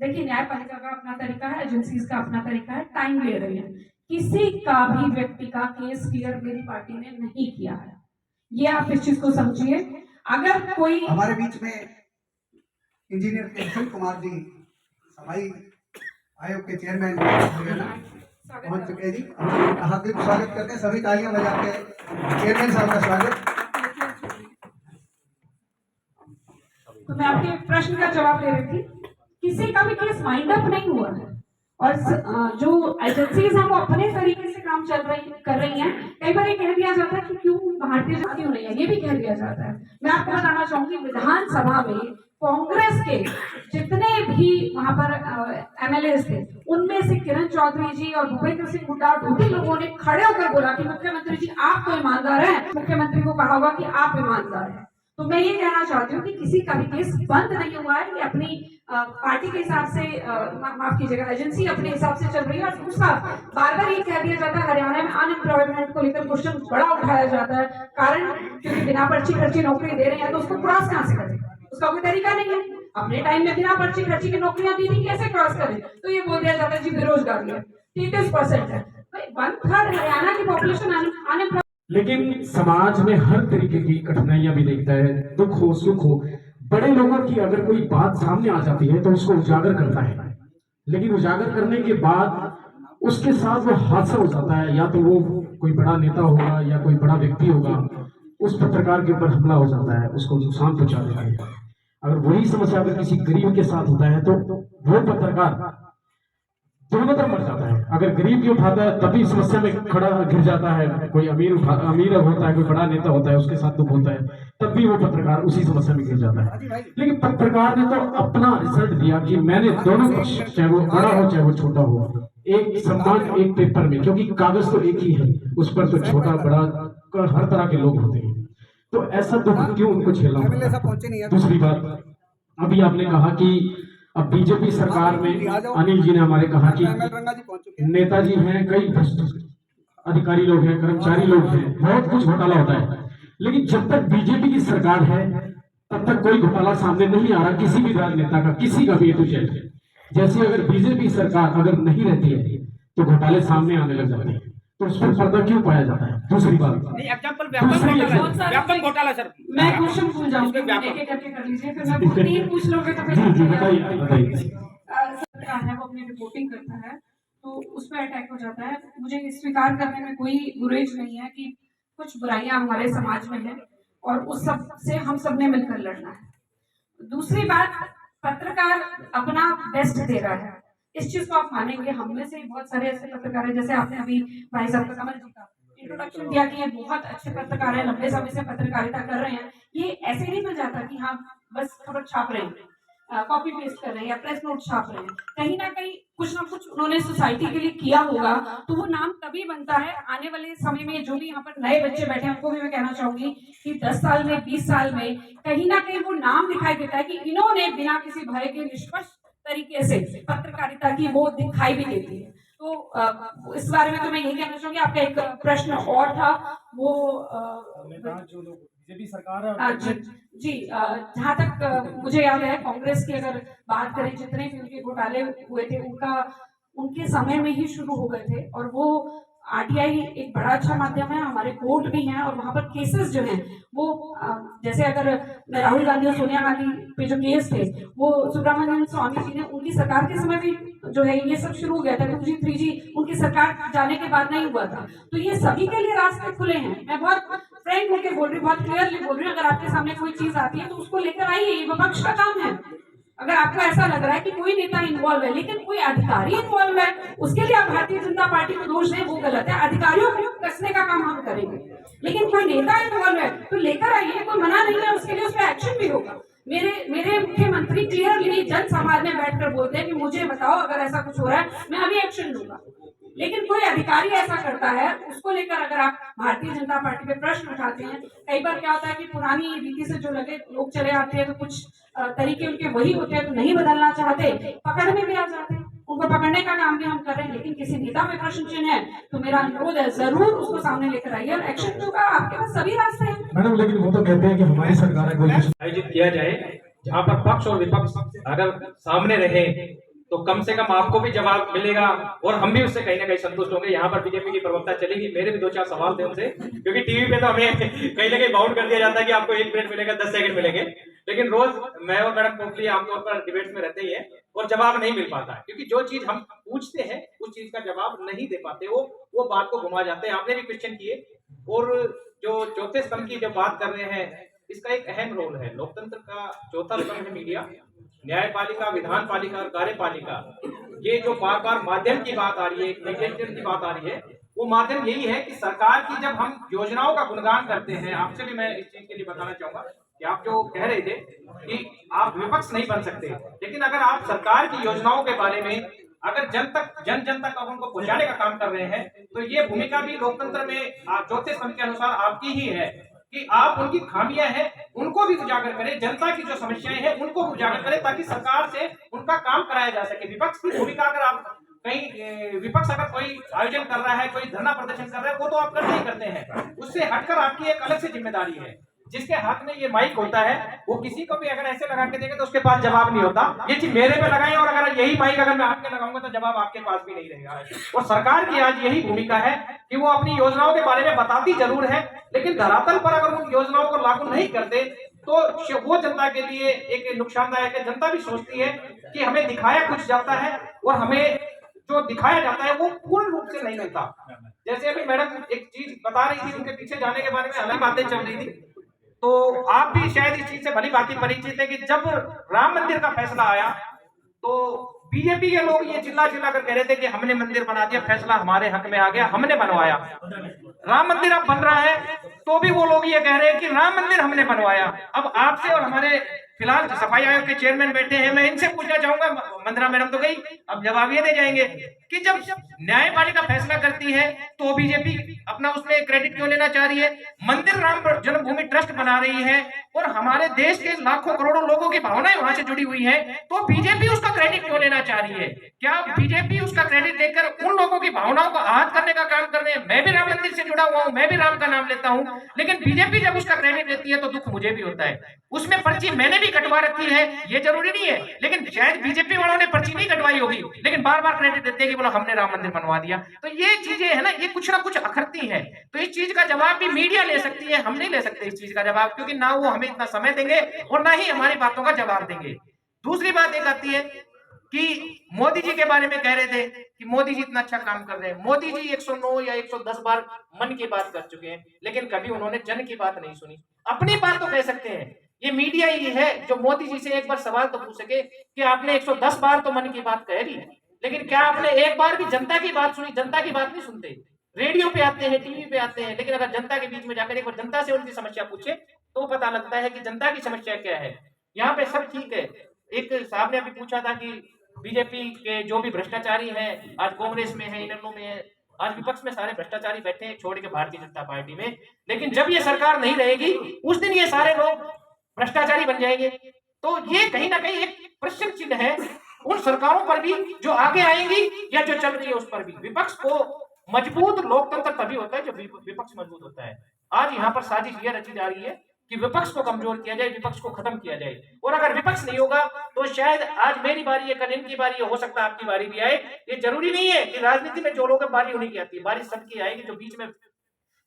Speaker 3: देखिए, न्यायपालिका का अपना तरीका है, एजेंसीज का अपना तरीका है, टाइम ले रही है। किसी का भी व्यक्ति का केस क्लियर मेरी पार्टी ने नहीं किया है, ये आप इस चीज को समझिए। अगर कोई
Speaker 2: हमारे बीच में इंजीनियर केशव कुमार जी, सफाई आयोग के चेयरमैन पहुंच चुके जी, हार्दिक स्वागत करते हैं, सभी तालियां बजा के चेयरमैन साहब का स्वागत।
Speaker 3: तो मैं आपके प्रश्न का जवाब दे रही थी, किसी का भी केस वाइंड अप नहीं हुआ है, और जो एजेंसीज हैं वो अपने तरीके से काम कर रही हैं। कई बार ये कह दिया जाता है कि क्यों भारतीय जनता क्यों नहीं है, ये भी कह दिया जाता है। मैं आपको बताना चाहूंगी, विधानसभा में कांग्रेस के जितने भी वहां पर MLAs थे, उनमें से किरण चौधरी जी और भूपेंद्र सिंह हुड्डा, 2 लोगों ने खड़े होकर बोला कि मुख्यमंत्री जी आप तो ईमानदार हैं। मुख्यमंत्री को कहा होगा कि आप ईमानदार हैं। तो मैं ये कहना चाहती हूँ कि किसी का भी केस बंद नहीं हुआ है, ये अपनी पार्टी के हिसाब से, माफ कीजिएगा, एजेंसी अपने हिसाब से चल रही है। और दूसरा, बार बार ये कह दिया जाता है हरियाणा में अनएम्प्लॉयमेंट को लेकर क्वेश्चन बड़ा उठाया जाता है, कारण क्योंकि बिना पर्ची खर्ची नौकरी दे रहे हैं, तो उसको क्रॉस कहाँ से करें, उसका कोई तरीका नहीं है। अपने टाइम में बिना पर्ची खर्ची की नौकरियां दी थी, कैसे क्रॉस करें? तो ये बोल दिया जाता है जी बेरोजगारी है, 33% है। 1/3 हरियाणा की पॉपुलेशन अनएम्प्लॉयड।
Speaker 7: लेकिन समाज में हर तरीके की कठिनाइयां भी देखता है, दुख हो सुख हो। बड़े लोगों की अगर कोई बात सामने आ जाती है तो उसको उजागर करता है, लेकिन उजागर करने के बाद उसके साथ वो हादसा हो जाता है, या तो वो कोई बड़ा नेता होगा या कोई बड़ा व्यक्ति होगा, उस पत्रकार के ऊपर हमला हो जाता है, उसको नुकसान पहुंचा देता है। अगर वही समस्या अगर किसी गरीब के साथ होता है तो वो पत्रकार दोनों तरफ मर जाता है। अगर गरीब भी उठाता है तभी समस्या में खड़ा गिर जाता है, कोई अमीर होता है, कोई बड़ा नेता होता है, उसके साथ दुख होता है, तब भी वो पत्रकार उसी समस्या में गिर जाता है। लेकिन पत्रकार ने तो अपना रिजल्ट दिया कि मैंने दोनों पक्ष, चाहे वो बड़ा हो चाहे वो छोटा हो, एक सम्मान एक पेपर में, क्योंकि कागज तो एक ही है, उस पर तो छोटा बड़ा हर तरह के लोग होते हैं, तो ऐसा दुख क्यों उनको झेलना होता है। दूसरी बात, अभी आपने कहा कि अब बीजेपी सरकार में अनिल जी ने हमारे कहा कि नेताजी हैं, कई भ्रष्ट अधिकारी लोग हैं, कर्मचारी लोग हैं, बहुत कुछ घोटाला होता है। लेकिन जब तक बीजेपी की सरकार है तब तक कोई घोटाला सामने नहीं आ रहा किसी भी राजनेता का, किसी का भी। जैसे अगर बीजेपी सरकार अगर नहीं रहती है तो घोटाले सामने आने लग जाते हैं, तो उस पर पर्दा क्यों पाया जाता है। दूसरी बात,
Speaker 3: व्यापक घोटाला सर, मैं क्वेश्चन पूछ जाऊंगी, एक-एक करके कर लीजिए, फिर मैं 3 पूछ लोगे तो फिर
Speaker 7: बताइए।
Speaker 3: सरकार है वो अपनी रिपोर्टिंग करता है, तो उसमें पे अटैक हो जाता है। मुझे स्वीकार करने में कोई गुरेज नहीं है कि कुछ बुराइयां हमारे समाज में हैं और उस सब से हम सब ने मिलकर लड़ना है। दूसरी बात, पत्रकार अपना बेस्ट दे रहा है, इस चीज को आप मानेंगे। हम में से बहुत सारे ऐसे पत्रकार हैं, जैसे आपने अभी भाई साहब का, कमल जी का इंट्रोडक्शन दिया कि ये बहुत अच्छे पत्रकार हैं, लंबे समय से पत्रकारिता कर रहे हैं। ये ऐसे नहीं मिल जाता कि हाँ बस खबर छाप रहे हैं, कॉपी पेस्ट कर रहे हैं या प्रेस नोट छाप रहे हैं। कहीं ना कहीं कुछ ना कुछ उन्होंने सोसाइटी के लिए किया होगा, तो वो नाम तभी बनता है। आने वाले समय में जो भी यहाँ पर नए बच्चे बैठे हैं उनको भी मैं कहना चाहूंगी कि 10 साल में 20 साल में कहीं ना कहीं वो नाम दिखाई देता है कि इन्होंने बिना किसी भय के निष्पक्ष तरीके से पत्रकारिता की वो दिखाई भी देती है। तो इस बारे में तो मैं यही कहना चाहूंगी। आपका एक प्रश्न और था, वो
Speaker 7: जो लोग बीजेपी सरकार
Speaker 3: जी, जहाँ तक मुझे याद है, कांग्रेस की अगर बात करें, जितने भी उनके घोटाले हुए थे उनके समय में ही शुरू हो गए थे। और वो आरटीआई एक बड़ा अच्छा माध्यम है, हमारे कोर्ट भी हैं और वहाँ पर केसेस जो हैं वो जैसे अगर राहुल गांधी और सोनिया गांधी पे जो केस थे, वो सुब्रमण्यम स्वामी जी ने, उनकी सरकार के समय भी जो है ये सब शुरू हो गया था। 2G 3G उनकी सरकार जाने के बाद नहीं हुआ था। तो ये सभी के लिए रास्ते खुले हैं। मैं बहुत फ्रैंक होकर बोल रही हूँ, बहुत क्लियरली बोल रही हूँ। अगर आपके सामने कोई चीज आती है तो उसको लेकर आइए, ये विपक्ष का काम है। अगर आपको ऐसा लग रहा है कि कोई नेता इन्वॉल्व है लेकिन कोई अधिकारी इन्वॉल्व है, उसके लिए आप भारतीय जनता पार्टी को दोष दें, वो गलत है। अधिकारियों को कसने का काम हम करेंगे, लेकिन कोई नेता इन्वॉल्व है तो लेकर आइए, कोई मना नहीं है, उसके लिए उस पर एक्शन भी होगा। मेरे मुख्यमंत्री क्लियरली जन समाज में बैठकर बोलते हैं कि मुझे बताओ अगर ऐसा कुछ हो रहा है, मैं अभी एक्शन लूंगा। लेकिन कोई अधिकारी ऐसा करता है, उसको लेकर अगर आप भारतीय जनता पार्टी पे प्रश्न उठाते हैं, कई बार क्या होता है कि पुरानी रीति से जो लगे लोग चले आते हैं, तो कुछ तरीके उनके वही होते हैं, तो नहीं बदलना चाहते, पकड़ में भी आ जाते हैं। उनको पकड़ने का काम भी हम कर रहे हैं। लेकिन किसी नेता पे प्रश्न चिन्ह है तो मेरा अनुरोध है, जरूर उसको सामने लेकर आइए और एक्शन होगा। आपके पास सभी रास्ते हैं।
Speaker 7: मैडम, लेकिन वो तो कहते हैं कि हमारी सरकार है,
Speaker 11: आयोजित किया जाए जहाँ पर पक्ष और विपक्ष अगर सामने रहे तो कम से कम आपको भी जवाब मिलेगा और हम भी उससे कहीं ना कहीं संतुष्ट होंगे। यहाँ पर बीजेपी की प्रवक्ता चलेगी, मेरे भी 2-4 सवाल थे उनसे, क्योंकि टीवी पे तो हमें कहीं ना कहीं बाउंड कर दिया जाता है कि आपको 1 मिनट मिलेगा, 10 सेकंड मिलेंगे, लेकिन रोज मैं और मैडम पोखली आमतौर पर डिबेट्स में रहते ही है और जवाब नहीं मिल पाता है, क्योंकि जो चीज हम पूछते हैं उस चीज का जवाब नहीं दे पाते, वो बात को घुमा जाते हैं। आपने भी क्वेश्चन किए, और जो चौथे स्तंभ की जो बात कर रहे हैं, इसका एक अहम रोल है। लोकतंत्र का चौथा स्तंभ है मीडिया, न्यायपालिका, विधान पालिका और कार्यपालिका। ये जो बार बार माध्यम की बात आ रही है, मीडिएटर की बात आ रही है, वो माध्यम यही है कि सरकार की जब हम योजनाओं का गुणगान करते हैं, आपसे भी मैं इस चीज के लिए बताना चाहूंगा कि आप जो कह रहे थे कि आप विपक्ष नहीं बन सकते, लेकिन अगर आप सरकार की योजनाओं के बारे में अगर जन तक उनको पहुंचाने का काम कर रहे हैं, तो ये भूमिका भी लोकतंत्र में चौथे स्तंभ के अनुसार आपकी ही है कि आप उनकी खामियां हैं उनको भी उजागर करें, जनता की जो समस्याएं हैं उनको उजागर करें, ताकि सरकार से उनका काम कराया जा सके। विपक्ष की भूमिका अगर आप कहीं विपक्ष अगर कोई आयोजन कर रहा है, कोई धरना प्रदर्शन कर रहा है, वो तो आप करते ही करते हैं, उससे हटकर आपकी एक अलग से जिम्मेदारी है। जिसके हाथ में ये माइक होता है वो किसी को भी अगर ऐसे लगा के देंगे तो उसके पास जवाब नहीं होता। ये चीज मेरे पे लगाएं और अगर यही माइक अगर मैं आपके लगाऊंगा तो जवाब आपके पास भी नहीं रहेगा। और सरकार की आज यही भूमिका है कि वो अपनी योजनाओं के बारे में बताती जरूर है, लेकिन धरातल पर अगर उन योजनाओं को लागू नहीं करते तो वो जनता के लिए एक नुकसानदायक है। जनता भी सोचती है कि हमें दिखाया कुछ जाता है और हमें जो दिखाया जाता है वो पूर्ण रूप से नहीं मिलता। जैसे अभी मैडम एक चीज बता रही थी, उनके पीछे जाने के बारे में अलग बातें चल रही थी, तो आप भी शायद इस चीज से भली भांति परिचित है कि जब राम मंदिर का फैसला आया तो बीजेपी के लोग ये चिल्ला कर कह रहे थे कि हमने मंदिर बना दिया, फैसला हमारे हक में आ गया, हमने बनवाया। राम मंदिर अब बन रहा है तो भी वो लोग ये कह रहे हैं कि राम मंदिर हमने बनवाया। अब आपसे और हमारे फिलहाल सफाई आयोग के चेयरमैन बैठे हैं, मैं इनसे पूछना चाहूंगा, मंत्रा मैडम तो गई, अब जवाब ये दे जाएंगे कि जब न्यायपालिका फैसला करती है तो बीजेपी अपना उसमें क्रेडिट क्यों लेना चाह रही है? मंदिर राम जन्मभूमि ट्रस्ट बना रही है और हमारे देश के लाखों करोड़ों लोगों की भावनाएं वहां से जुड़ी हुई है, तो बीजेपी उसका क्रेडिट क्यों लेना चाह रही है? क्या बीजेपी उसका क्रेडिट लेकर उन लोगों की भावनाओं को आहत करने का काम कर रहे हैं? मैं भी राम मंदिर से जुड़ा हुआ हूं, मैं भी राम का नाम लेता हूं, लेकिन बीजेपी जब उसका क्रेडिट लेती है तो दुख मुझे भी होता है। उसमें पर्ची मैंने भी कटवा रखी है, ये जरूरी नहीं है, लेकिन शायद बीजेपी वालों ने पर्ची नहीं कटवाई होगी, लेकिन बार बार क्रेडिट देते हैं कि बोला हमने राम मंदिर बनवा दिया। तो ये चीजें है ना, ये कुछ ना कुछ अखरती है। तो इस चीज का जवाब भी मीडिया ले सकती है, हम नहीं ले सकते इस चीज का जवाब, क्योंकि ना वो हमें इतना समय देंगे और ना ही हमारी बातों का जवाब देंगे। दूसरी बात एक आती है कि मोदी जी के बारे में कह रहे थे कि मोदी जी इतना अच्छा काम कर रहे हैं। मोदी जी 109 या 110 बार मन की बात कर चुके हैं, लेकिन कभी उन्होंने जन की बात नहीं सुनी। अपनी बात तो कह सकते हैं, ये मीडिया ही है जो मोदी जी से एक बार सवाल तो पूछ सके कि आपने 110 बार तो मन की बात कह ली, लेकिन क्या आपने एक बार भी जनता की बात सुनी? जनता की बात नहीं सुनते। रेडियो पे आते हैं, टीवी पे आते हैं, लेकिन अगर जनता के बीच में जाकर एक बार जनता से उनकी समस्या पूछे तो पता लगता है कि जनता की समस्या क्या है। यहाँ पे सब ठीक है। एक साहब ने अभी पूछा था कि बीजेपी के जो भी भ्रष्टाचारी हैं, आज कांग्रेस में है, इनलो में है, आज विपक्ष में सारे भ्रष्टाचारी बैठे हैं छोड़ के भारतीय जनता पार्टी में, लेकिन जब ये सरकार नहीं रहेगी उस दिन ये सारे लोग भ्रष्टाचारी बन जाएंगे। तो ये कहीं ना कहीं एक प्रश्न चिन्ह है उन सरकारों पर भी जो आगे आएंगी या जो चल रही है उस पर भी। विपक्ष को मजबूत लोकतंत्र तभी होता है जब विपक्ष मजबूत होता है। आज यहाँ पर साजिश यह रची जा रही है कि विपक्ष को कमजोर किया जाए, विपक्ष को खत्म किया जाए, और अगर विपक्ष नहीं होगा तो शायद आज मेरी बारी है, कल इनकी बारी है, हो सकता है आपकी बारी भी आए। ये जरूरी नहीं है कि राजनीति में जो लोग बारी उन्हीं की आती है, बारी सबकी आएगी। जो बीच में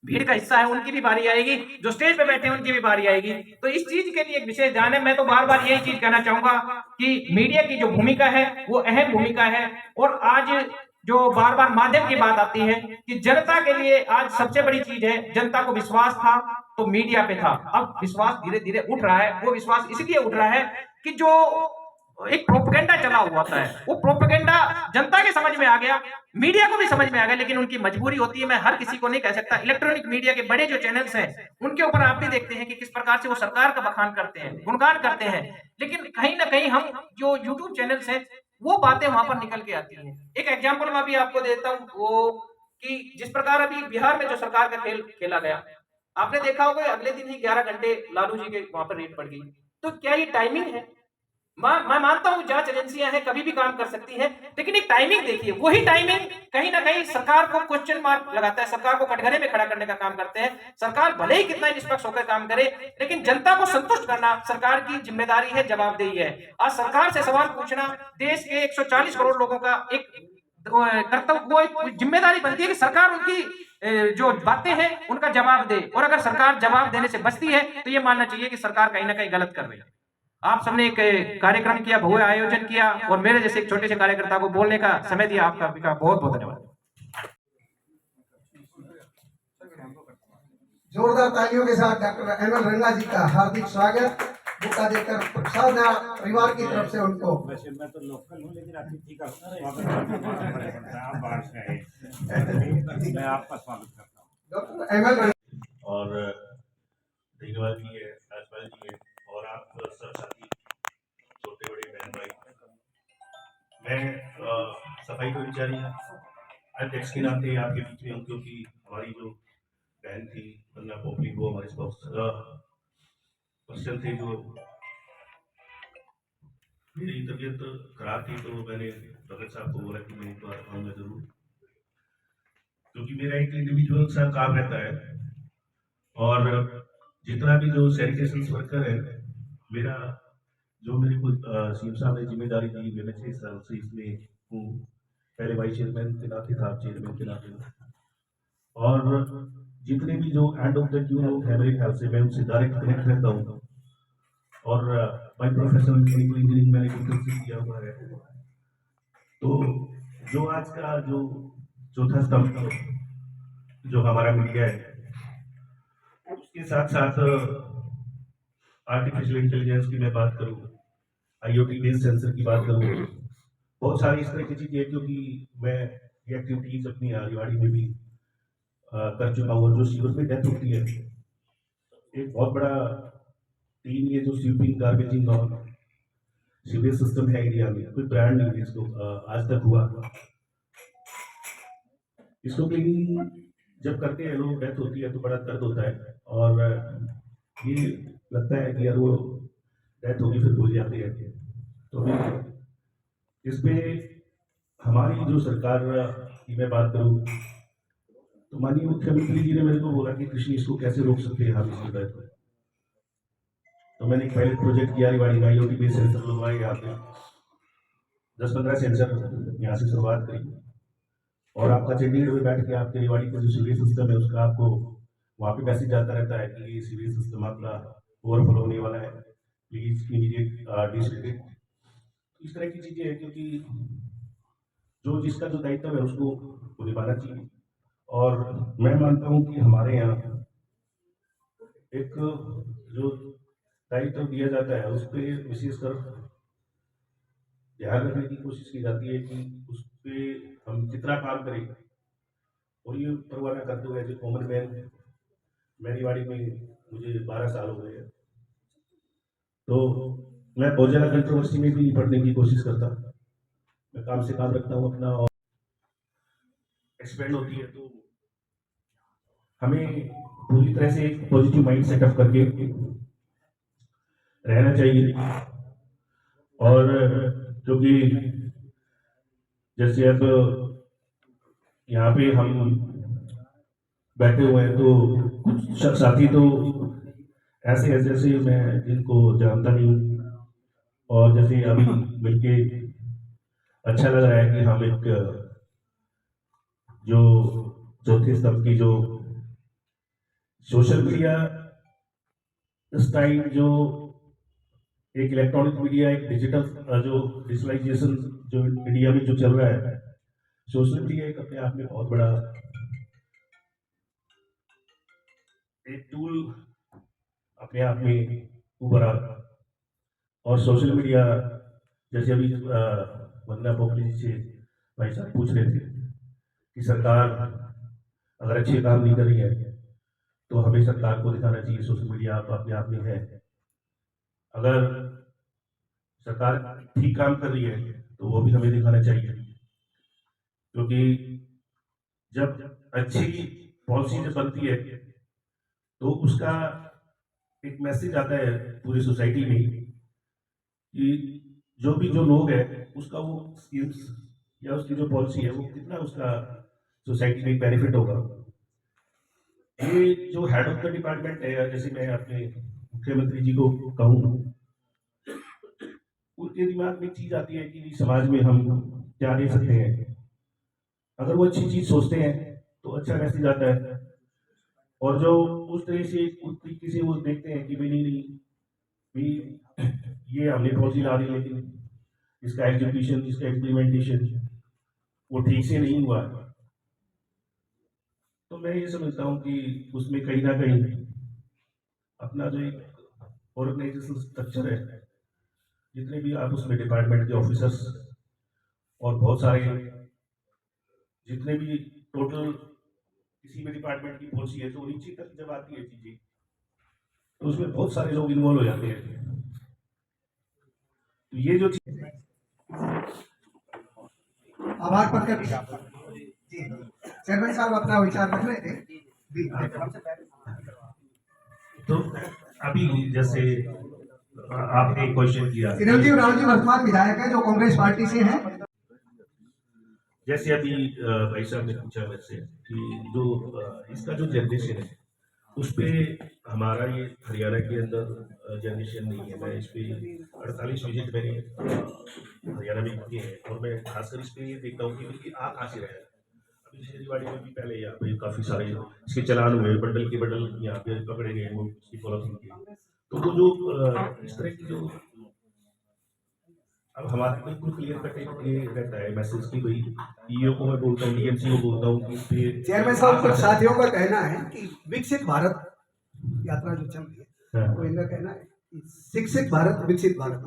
Speaker 11: भीड़ का हिस्सा है उनकी भी बारी आएगी, जो स्टेज पे बैठे हैं उनकी भी बारी आएगी। तो इस चीज के लिए एक विशेष ध्यान है। मैं तो बार बार यही चीज कहना चाहूंगा कि मीडिया की जो भूमिका है वो अहम भूमिका है। और आज जो बार बार माध्यम की बात आती है कि जनता के लिए आज सबसे बड़ी चीज है, जनता को विश्वास था तो मीडिया पे था, अब विश्वास धीरे धीरे उठ रहा है। वो विश्वास इसलिए उठ रहा है कि जो एक प्रोपेगेंडा चला हुआ था वो प्रोपेगेंडा जनता के समझ में आ गया, मीडिया को भी समझ में आ गया, लेकिन उनकी मजबूरी होती है। मैं हर किसी को नहीं कह सकता। इलेक्ट्रॉनिक मीडिया के बड़े जो चैनल्स हैं उनके ऊपर आप भी देखते हैं कि किस प्रकार से वो सरकार का बखान करते हैं, गुणगान करते हैं, लेकिन कहीं ना कहीं हम जो यूट्यूब चैनल्स हैं वो बातें वहां पर निकल के आती हैं। एक एग्जाम्पल मैं भी आपको देता हूँ, वो कि जिस प्रकार अभी बिहार में जो सरकार का खेल खेला गया, आपने देखा होगा अगले दिन ही 11 घंटे लालू जी के वहां पर रेड पड़ गई। तो क्या ये टाइमिंग है? मैं मानता हूं जांच एजेंसियां हैं, कभी भी काम कर सकती हैं, लेकिन एक टाइमिंग देखिए। वही टाइमिंग कहीं ना कहीं सरकार को क्वेश्चन मार्क लगाता है, सरकार को कटघरे में खड़ा करने का काम करते हैं। सरकार भले ही कितना निष्पक्ष होकर काम करे, लेकिन जनता को संतुष्ट करना सरकार की जिम्मेदारी है, जवाबदेही है। आज सरकार से सवाल पूछना देश के 140 करोड़ लोगों का एक कर्तव्य, वो एक जिम्मेदारी बनती है कि सरकार उनकी जो बातें हैं उनका जवाब दे। और अगर सरकार जवाब देने से बचती है तो ये मानना चाहिए कि सरकार कहीं ना कहीं गलत कर रही है। आप सबने एक कार्यक्रम किया, भव्य आयोजन किया, और मेरे जैसे एक छोटे से कार्यकर्ता को बोलने का समय दिया, आपका बहुत बहुत धन्यवाद।
Speaker 2: जोरदार तालियों के साथ डॉक्टर एमएल रंगा जी का हार्दिक स्वागत। बुका देकर साधना परिवार की तरफ से उनको।
Speaker 12: वैसे मैं तो लोकल हूँ, लेकिन अतिथि का स्वागत आप बाहर से आए, मैं आपका स्वागत करता हूँ।
Speaker 2: डॉक्टर एमएल
Speaker 13: और धन्यवाद जी है, राजपाल जी है, और आप सब साथी, छोटे बड़े बहन भाई। मैं सफाई कर्मचारी अध्यक्ष के नाते आपके बीच में हूँ, क्योंकि हमारी जो बहन थी वंदना पोपली को हमारे क्वेश्चन थे, जो मेरी तबीयत खराब थी तो मैंने भगत साहब को बोला कि मैं एक बार आऊँगा जरूर, क्योंकि मेरा एक इंडिविजुअल सा काम रहता है। और जितना भी जो सैनिटेशन वर्कर है, मेरा जो मेरे को सीएम साहब ने जिम्मेदारी दी, मैंने 6 साल से इसमें हूँ। पहले वाइस चेयरमैन के नाते था, चेयरमैन के नाते, और जितने भी जो एंड ऑफ द क्यू लोग हैं मेरे ख्याल से मैं उनसे डायरेक्ट कनेक्ट रहता हूँ। और बाई प्रोफेशनल मैकेनिकल इंजीनियरिंग मैंने कंप्लीट किया हुआ है। तो जो आज का जो चौथा स्तंभ जो हमारा मीडिया है, उसके साथ साथ आर्टिफिशियल इंटेलिजेंस की मैं बात करूँ, IoT बेस्ड सेंसर की बात करूँ, बहुत सारी इस तरह की चीजें, क्योंकि मैं ये एक्टिविटीज अपनी रेवाड़ी में भी कर चुका हूँ। जो सीवर में डेथ होती है, एक बहुत बड़ा टीम, ये जो स्वीपिंग गार्बेजिंग और सीवेज सिस्टम है इंडिया में, कोई ब्रांड नहीं है इसको आज तक हुआ। इसको क्लीनिंग जब करते हैं लोग, डेथ होती है तो बड़ा दर्द होता है, और ये लगता है कि यार वो डेथ होगी फिर भूल जाते हैं। तो इस पे हमारी जो सरकार की मैं बात करूँ तो माननीय मुख्यमंत्री जी ने मेरे को बोला कि कृषि इसको कैसे रोक सकते हैं हम इस डेथ को। तो मैंने एक पायलट प्रोजेक्ट किया रेवाड़ी में, IoT बेस्ड सेंसर लगवाए यहाँ पे, 10-15 सेंसर यहाँ से शुरुआत करी। और आपका चंडीगढ़ में बैठ के आपके रेवाड़ी का जो सीवेज सिस्टम है उसका आपको वहाँ पे मैसेज आता रहता है कि ये सीवेज सिस्टम आपका ओवरफ्लो होने वाला है, प्लीज इमीडिएट डिसइंफेक्ट। इस तरह की चीजें हैं, क्योंकि जो जिसका जो दायित्व है उसको वो निभाना चाहिए। और मैं मानता हूँ कि हमारे यहाँ एक जो दायित्व दिया जाता है उस पर विशेषकर ध्यान रखने की कोशिश की जाती है कि उस पर हम कितना काम करें। और ये परवाना करते हुए जो कॉमन मैन, मेरी वाड़ी में मुझे 12 साल हो गए हैं, तो मैं बहुत ज़्यादा कंट्रोवर्सी में भी निपटने की कोशिश करता। मैं काम से काम रखता हूँ अपना, और एक्सपेंड होती है तो हमें पूरी तरह से एक पॉजिटिव माइंड सेटअप करके रहना चाहिए। और जो कि जैसे अब यहाँ पे हम बैठे हुए हैं तो कुछ साथी तो ऐसे हैं जैसे मैं जिनको जानता नहीं हूँ, और जैसे अभी मिलके अच्छा लग रहा है कि हम एक जो चौथे स्तंभ की जो सोशल मीडिया इस टाइम जो एक इलेक्ट्रॉनिक मीडिया, एक डिजिटल जो डिजिटलाइजेशन जो इंडिया में जो चल रहा है, सोशल मीडिया एक अपने आप में बहुत बड़ा एक टूल अपने आप में उभरा। और सोशल मीडिया जैसे अभी वंदना पोखली जी से भाई साहब पूछ रहे थे कि सरकार अगर अच्छे काम नहीं कर रही है तो हमें सरकार को दिखाना चाहिए सोशल मीडिया अपने आप में है। अगर सरकार ठीक काम कर रही है तो वो भी हमें दिखाना चाहिए, क्योंकि जब अच्छी पॉलिसी जब बनती है तो उसका एक मैसेज आता है पूरी सोसाइटी में कि जो लोग है उसका वो स्कीम्स या उसकी जो पॉलिसी है वो कितना उसका सोसाइटी में बेनिफिट होगा। ये जो हेड ऑफ द डिपार्टमेंट है, जैसे मैं अपने मुख्यमंत्री जी को कहूँ, उनके दिमाग में चीज आती है कि समाज में हम क्या दे सकते हैं। अगर वो अच्छी चीज सोचते हैं तो अच्छा मैसेज आता है, और जो उस तरह से उस तरीके से वो देखते हैं कि भाई नहीं भी ये हमने पॉलिसी ला दी लेकिन इसका एग्जीक्यूशन, इसका इम्प्लीमेंटेशन वो ठीक से नहीं हुआ, तो मैं ये समझता हूँ कि उसमें कहीं ना कहीं अपना जो एक ऑर्गेनाइजेशन स्ट्रक्चर है, जितने भी आप उसमें डिपार्टमेंट के ऑफिसर्स और बहुत सारे जितने भी टोटल किसी भी डिपार्टमेंट की पॉलिसी है तो नीचे तक जब आती है चीजें तो उसमें बहुत सारे लोग इन्वॉल्व हो जाते हैं। तो ये जो चीज
Speaker 2: आभार प्रकट जी चेयरमैन साहब अपना विचार रख रहे थे जी।
Speaker 13: तो अभी जैसे आपने क्वेश्चन किया,
Speaker 2: चिरंजीव राव जी वर्तमान विधायक है जो कांग्रेस पार्टी से हैं।
Speaker 13: जैसे अभी भाई साहब ने पूछा वैसे कि जो इसका जो जनरेशन है उस पे हमारा ये हरियाणा के अंदर जनरेशन नहीं है। मैं इस पे 48 विजिट मैंने हरियाणा में किए हैं, और मैं खासकर इस पे ये देखता हूँ कि आ कहाँ से रहे हैं। अभी शेरवाड़ी में भी पहले यहाँ पे काफ़ी सारे इसके चलान हुए, बंडल के बंडल यहाँ पे पकड़े गए वो इसकी पॉलिथीन के। तो वो जो इस तरह की जो अब हमारा बिल्कुल क्लियर कट ये रहता है मैसेज की भाई ईओ को मैं बोलता हूँ, डीएमसी को बोलता हूँ कि
Speaker 2: चेयरमैन साहब कुछ साथियों का कहना है कि विकसित भारत यात्रा जो चल रही है तो इनका कहना है कि शिक्षित भारत विकसित भारत,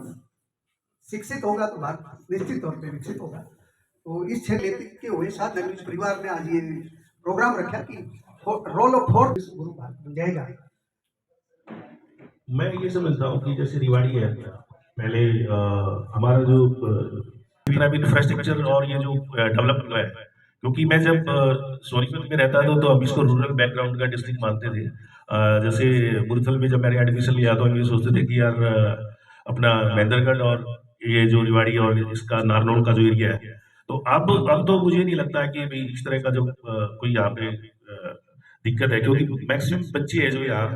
Speaker 2: शिक्षित होगा तो भारत निश्चित तौर पर विकसित होगा। तो इस क्षेत्र के हुए साथ न्यूज परिवार ने आज ये प्रोग्राम रखा कि रोल ऑफ फोर्थ गुरु भारत बन जाएगा।
Speaker 13: मैं ये समझता हूँ कि जैसे रिवाड़ी है, पहले हमारा जो इतना भी इंफ्रास्ट्रक्चर और ये जो डेवलप हुआ है, क्योंकि मैं जब सोनीपत में रहता था तो हम इसको रूरल बैकग्राउंड का डिस्ट्रिक्ट मानते थे। जैसे मुरथल में जब मैंने एडमिशन लिया तो हम ये सोचते थे कि यार अपना महेंद्रगढ़ और ये जो रिवाड़ी और इसका नारनौल का जो एरिया है, तो अब तो मुझे नहीं लगता कि भाई इस तरह का जो कोई यहाँ पे दिक्कत है, क्योंकि मैक्सिमम बच्चे हैं जो यहाँ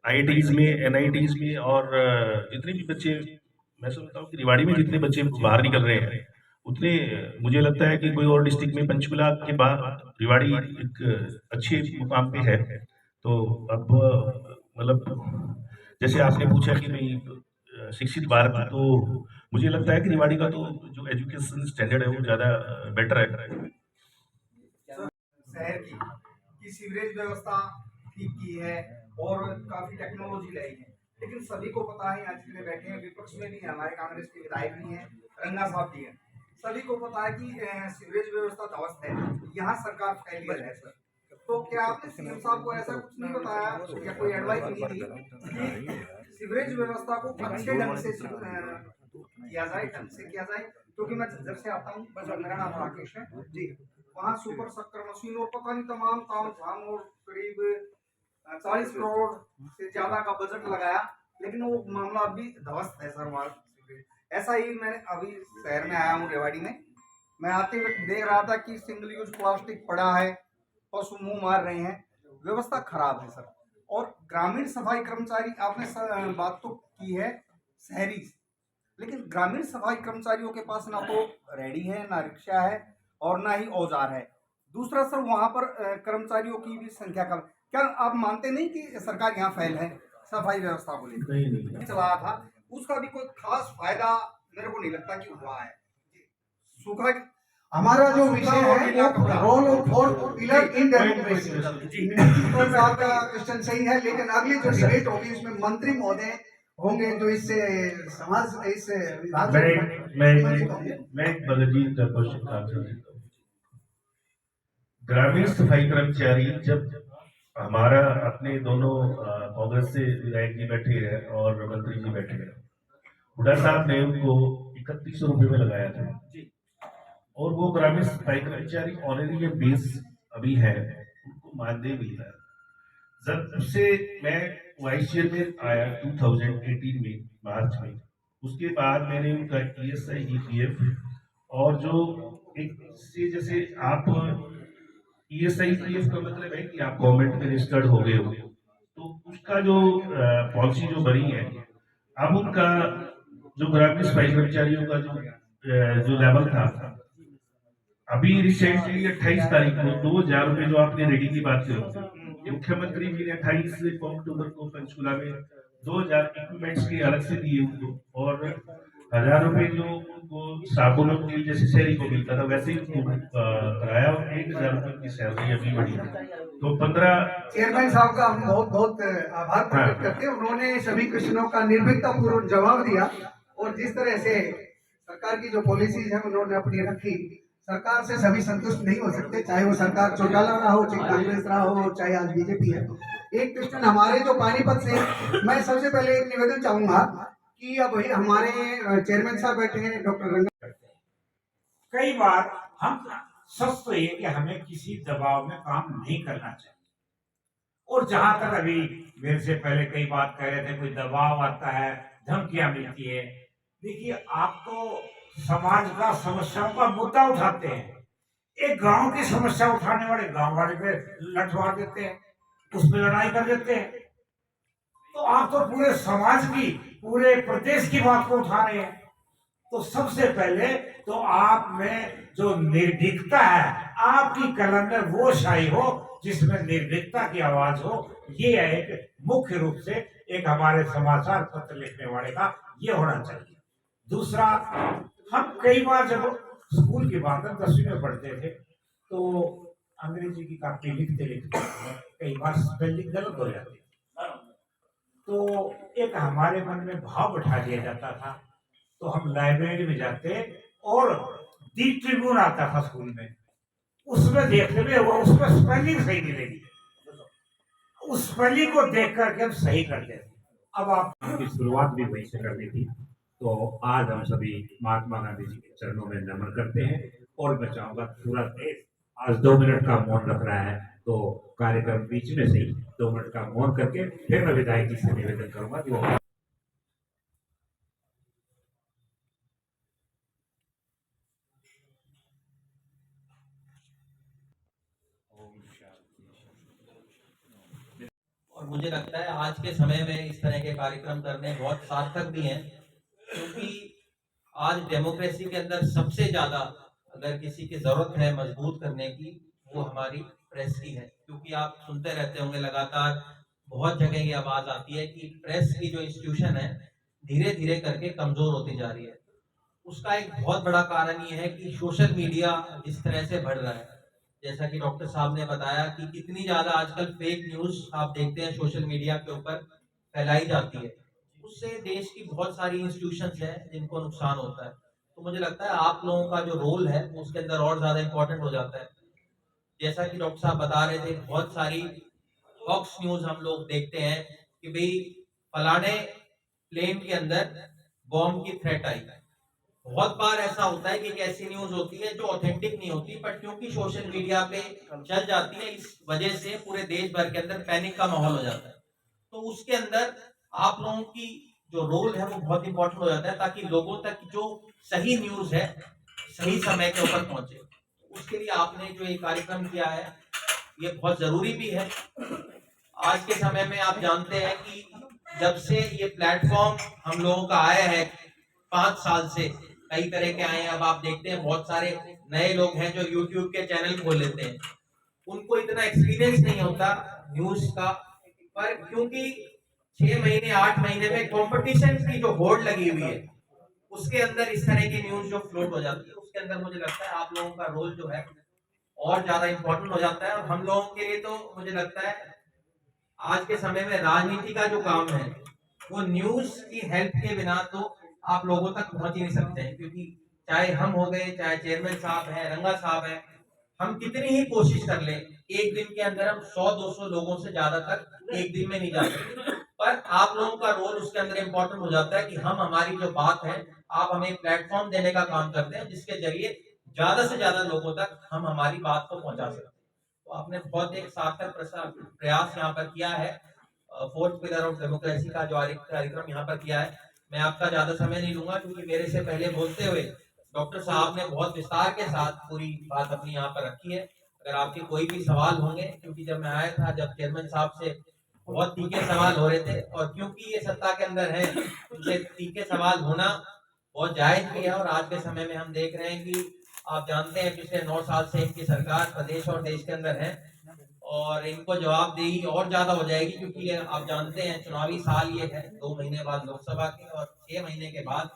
Speaker 13: IITs में, NITs में, और जितने भी बच्चे, मैं समझता हूँ कि रिवाड़ी में जितने बच्चे बाहर निकल रहे हैं उतने मुझे लगता है कि कोई और डिस्ट्रिक्ट में पंचकुला के बाद रिवाड़ी एक अच्छे मुकाम पे है। तो अब मतलब जैसे आपने पूछा कि भाई शिक्षित भारत तो मुझे लगता है कि रेवाड़ी का तो जो एजुकेशन स्टैंडर्ड है वो ज़्यादा बेटर है।
Speaker 5: शहर की सीवरेज व्यवस्था ठीक की है और काफी टेक्नोलॉजी लाई है, लेकिन सभी को पता है, यहाँ जितने बैठे हैं विपक्ष में भी है, हमारे कांग्रेस के विधायक भी हैं, रंगा साहब भी हैं, सभी को पता है कि सीवरेज व्यवस्था ध्वस्त है, यहाँ सरकार फेलियर है सर। तो क्या आपने सीएम साहब को ऐसा कुछ नहीं बताया या कोई एडवाइस नहीं दी कि सीवरेज व्यवस्था को अच्छे ढंग से किया जाए, क्योंकि मैं झज्जर से आता हूँ, मेरा नाम राकेश है जी, वहाँ सुपर शक्कर मशीन और पता नहीं तमाम काम झाम और करीब 40 करोड़ से ज्यादा का बजट लगाया, लेकिन वो मामला अभी ध्वस्त है सर वहाँ। ऐसा ही मैंने अभी शहर में आया हूँ रेवाड़ी में, मैं आते हुए देख रहा था कि सिंगल यूज प्लास्टिक पड़ा है, पशु मुंह मार रहे हैं, व्यवस्था खराब है सर। और ग्रामीण सफाई कर्मचारी, आपने बात तो की है शहरी, लेकिन ग्रामीण सफाई कर्मचारियों के पास ना तो रेडी है, ना रिक्शा है और ना ही औजार है। दूसरा सर, वहाँ पर कर्मचारियों की भी संख्या कम। क्या आप मानते नहीं कि सरकार यहाँ फेल है सफाई व्यवस्था को लेकर चलाया था, उसका भी कोई खास फायदा मेरे को नहीं लगता कि हुआ है। सूखा
Speaker 2: हमारा जो विषय है वो role of fourth pillar in democracy, आपका क्वेश्चन सही है, लेकिन अगली जो डिबेट होगी उसमें मंत्री महोदय होंगे जो इससे समाज इस विभाग
Speaker 13: मैं एक बदजीत क्वेश्चन का आंसर देता हूँ। ग्रामीण सफाई कर्मचारी, जब हमारा अपने दोनों कांग्रेस से विधायक जी बैठे हैं और मंत्री जी बैठे हैं, हुड्डा साहब ने उनको 3100 रुपये में लगाया था, और वो ग्रामीण सफाई कर्मचारी ऑनरी बेस अभी है, उनको मानदेय मिल रहा है। जब से मैं वाइस चेयरमैन आया 2018 में मार्च में, उसके बाद मैंने उनका ESI EPF और जो एक से, जैसे आप ESI EPF का मतलब है कि आप गवर्नमेंट में रजिस्टर्ड हो गए हो, तो उसका जो पॉलिसी जो बनी है, अब उनका जो ग्रामीण सफाई कर्मचारियों का जो लेवल था, अभी रिसेंटली 28 तारीख को 2000 रुपये जो आपने रेडी की बात करी, मुख्यमंत्री जी ने 28 अक्टूबर को पंचकुला में 2000 इक्विपमेंट्स के अलग से दिए उनको, और 1000 रुपये जो उनको साबुन और तेल जैसे शहरी को मिलता था वैसे ही उनको कराया, और 1000 रुपये की सैलरी अभी बढ़ी है। तो 15
Speaker 2: चेयरमैन साहब का हम बहुत बहुत आभार प्रकट करते हैं, उन्होंने सभी क्वेश्चनों का निर्भीकता पूर्वक जवाब दिया, और जिस तरह से सरकार की जो पॉलिसीज है उन्होंने अपनी रखी। सरकार से सभी संतुष्ट नहीं हो सकते, चाहे वो सरकार चौटाला रहा हो, चाहे कांग्रेस रहा हो, चाहे आज बीजेपी है। एक क्वेश्चन हमारे जो पानीपत से, मैं सबसे पहले एक निवेदन चाहूंगा कि अब हमारे चेयरमैन साहब बैठे हैं डॉक्टर रंगा।
Speaker 12: कई बार हम सच तो ये कि हमें किसी दबाव में काम नहीं करना चाहिए, और जहां तक अभी मेरे से पहले कई बात कह रहे थे, कोई दबाव आता है, धमकियां मिलती है। देखिए, आप तो समाज का समस्याओं का मुद्दा उठाते हैं, एक गांव की समस्या उठाने वाले गांव वाले पे लठमार देते हैं, उसमें लड़ाई कर देते हैं। तो आप तो पूरे समाज की, पूरे प्रदेश की बात को उठा रहे हैं। तो सबसे पहले तो आप में जो निर्भीकता है, आपकी कलम में वो शाही हो जिसमें निर्भीकता की आवाज हो। ये एक मुख्य रूप से एक हमारे समाचार पत्र लिखने वाले का ये होना चाहिए। दूसरा, हम कई बार जब स्कूल की बात हम 10वीं में पढ़ते थे, तो अंग्रेजी की कापी लिखते लिखते कई बार स्पेलिंग गलत हो जाती, तो एक हमारे मन में भाव बैठा दिया जाता था। तो हम लाइब्रेरी में जाते और दी ट्रिब्यून आता था स्कूल में, उसमें देखने में वो उसमें स्पेलिंग सही मिलेगी, उस स्पेलिंग को देख करके हम सही करते थे। अब आपकी शुरुआत भी वहीं से करनी थी। तो आज हम सभी महात्मा गांधी जी के चरणों में नमन करते हैं, और मैं चाहूंगा पूरा देश आज 2 मिनट का मौन रख रहा है, तो कार्यक्रम बीच में से 2 मिनट का मौन करके फिर मैं विधायक जी से निवेदन करूंगा कि वो
Speaker 14: और मुझे लगता है आज के समय में इस तरह के कार्यक्रम करने बहुत सार्थक भी हैं, क्योंकि आज डेमोक्रेसी के अंदर सबसे ज्यादा अगर किसी की जरूरत है मजबूत करने की, वो हमारी प्रेस की है। क्योंकि आप सुनते रहते होंगे लगातार, बहुत जगह ये आवाज आती है कि प्रेस की जो इंस्टीट्यूशन है धीरे धीरे करके कमजोर होती जा रही है। उसका एक बहुत बड़ा कारण ये है कि सोशल मीडिया जिस तरह से बढ़ रहा है, जैसा कि डॉक्टर साहब ने बताया कि कितनी ज्यादा आजकल फेक न्यूज आप देखते हैं सोशल मीडिया के ऊपर फैलाई जाती है, उससे देश की बहुत सारी इंस्टीट्यूशंस हैं जिनको नुकसान होता है। तो मुझे लगता है आप लोगों का जो रोल है वो उसके अंदर और ज्यादा इंपॉर्टेंट हो जाता है। जैसा कि डॉक्टर साहब बता रहे थे, बहुत सारी फॉक्स न्यूज हम लोग देखते हैं कि भाई फलाने प्लेन के अंदर बॉम्ब की थ्रेट आई। बहुत बार ऐसा होता है कि एक ऐसी न्यूज होती है जो ऑथेंटिक नहीं होती, बट क्योंकि सोशल मीडिया पे चल जाती है, इस वजह से पूरे देश भर के अंदर पैनिक का माहौल हो जाता है। तो उसके अंदर आप लोगों की जो रोल है वो बहुत इंपॉर्टेंट हो जाता है, ताकि लोगों तक जो सही न्यूज है सही समय के ऊपर पहुंचे। उसके लिए आपने जो ये कार्यक्रम किया है ये बहुत जरूरी भी है। आज के समय में आप जानते हैं कि जब से ये प्लेटफॉर्म हम लोगों का आया है 5 साल से, कई तरह के आए हैं। अब आप देखते हैं बहुत सारे नए लोग हैं जो यूट्यूब के चैनल खोल लेते हैं, उनको इतना एक्सपीरियंस नहीं होता न्यूज का, पर क्योंकि 6 महीने 8 महीने में कंपटीशन की जो होड़ लगी हुई है उसके अंदर इस तरह की न्यूज जो फ्लोट हो जाती है, उसके अंदर मुझे लगता है आप लोगों का रोल जो है और ज्यादा इंपॉर्टेंट हो जाता है। और हम लोगों के लिए तो मुझे लगता है आज के समय में राजनीति का जो काम है वो न्यूज की हेल्प के बिना तो आप लोगों तक पहुंच ही नहीं सकते हैं, क्योंकि चाहे हम हो गए, चाहे चेयरमैन साहब हैं, रंगा साहब हैं, हम कितनी ही कोशिश कर लें एक दिन के अंदर हम 100-200 लोगों से ज्यादा तक एक दिन में नहीं जा सकते, पर आप लोगों का रोल उसके अंदर इंपॉर्टेंट हो जाता है कि हम हमारी जो बात है आप हमें प्लेटफॉर्म देने का काम करते हैं जिसके जरिए ज्यादा से ज्यादा लोगों तक हम हमारी बात को पहुंचा सकते हैं। तो आपने बहुत एक सार्थक प्रयास यहाँ पर किया है, 4th पिलर ऑफ डेमोक्रेसी का जो कार्यक्रम यहाँ पर किया है। मैं आपका ज्यादा समय नहीं लूंगा क्योंकि मेरे से पहले बोलते हुए डॉक्टर साहब ने बहुत विस्तार के साथ पूरी बात अपनी यहाँ पर रखी है। अगर आपके कोई भी सवाल होंगे, क्योंकि जब मैं आया था जब चेयरमैन साहब से बहुत तीखे सवाल हो रहे थे, और क्योंकि ये सत्ता के अंदर है उनसे तीखे सवाल होना बहुत जायज भी है। और आज के समय में हम देख रहे हैं कि आप जानते हैं पिछले 9 साल से इनकी सरकार प्रदेश और देश के अंदर है, और इनको जवाबदेही और ज्यादा हो जाएगी, क्योंकि आप जानते हैं चुनावी साल ये है, 2 महीने बाद लोकसभा के और 6 महीने के बाद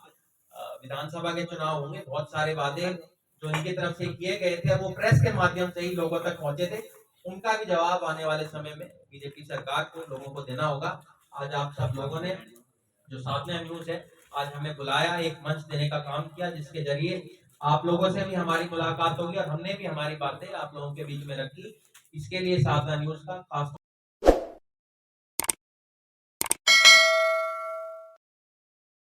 Speaker 14: विधानसभा के चुनाव होंगे। बहुत सारे वादे जो इनकी तरफ से किए गए थे वो प्रेस के माध्यम से ही लोगों तक पहुंचे थे, उनका भी जवाब आने वाले समय में बीजेपी सरकार को लोगों को देना होगा। आज आप सब लोगों ने जो साधना न्यूज है आज हमें बुलाया, एक मंच देने का काम किया, जिसके जरिए आप लोगों से भी हमारी मुलाकात होगी और हमने भी हमारी बातें आप लोगों के बीच में रखी। इसके लिए साधना न्यूज का खास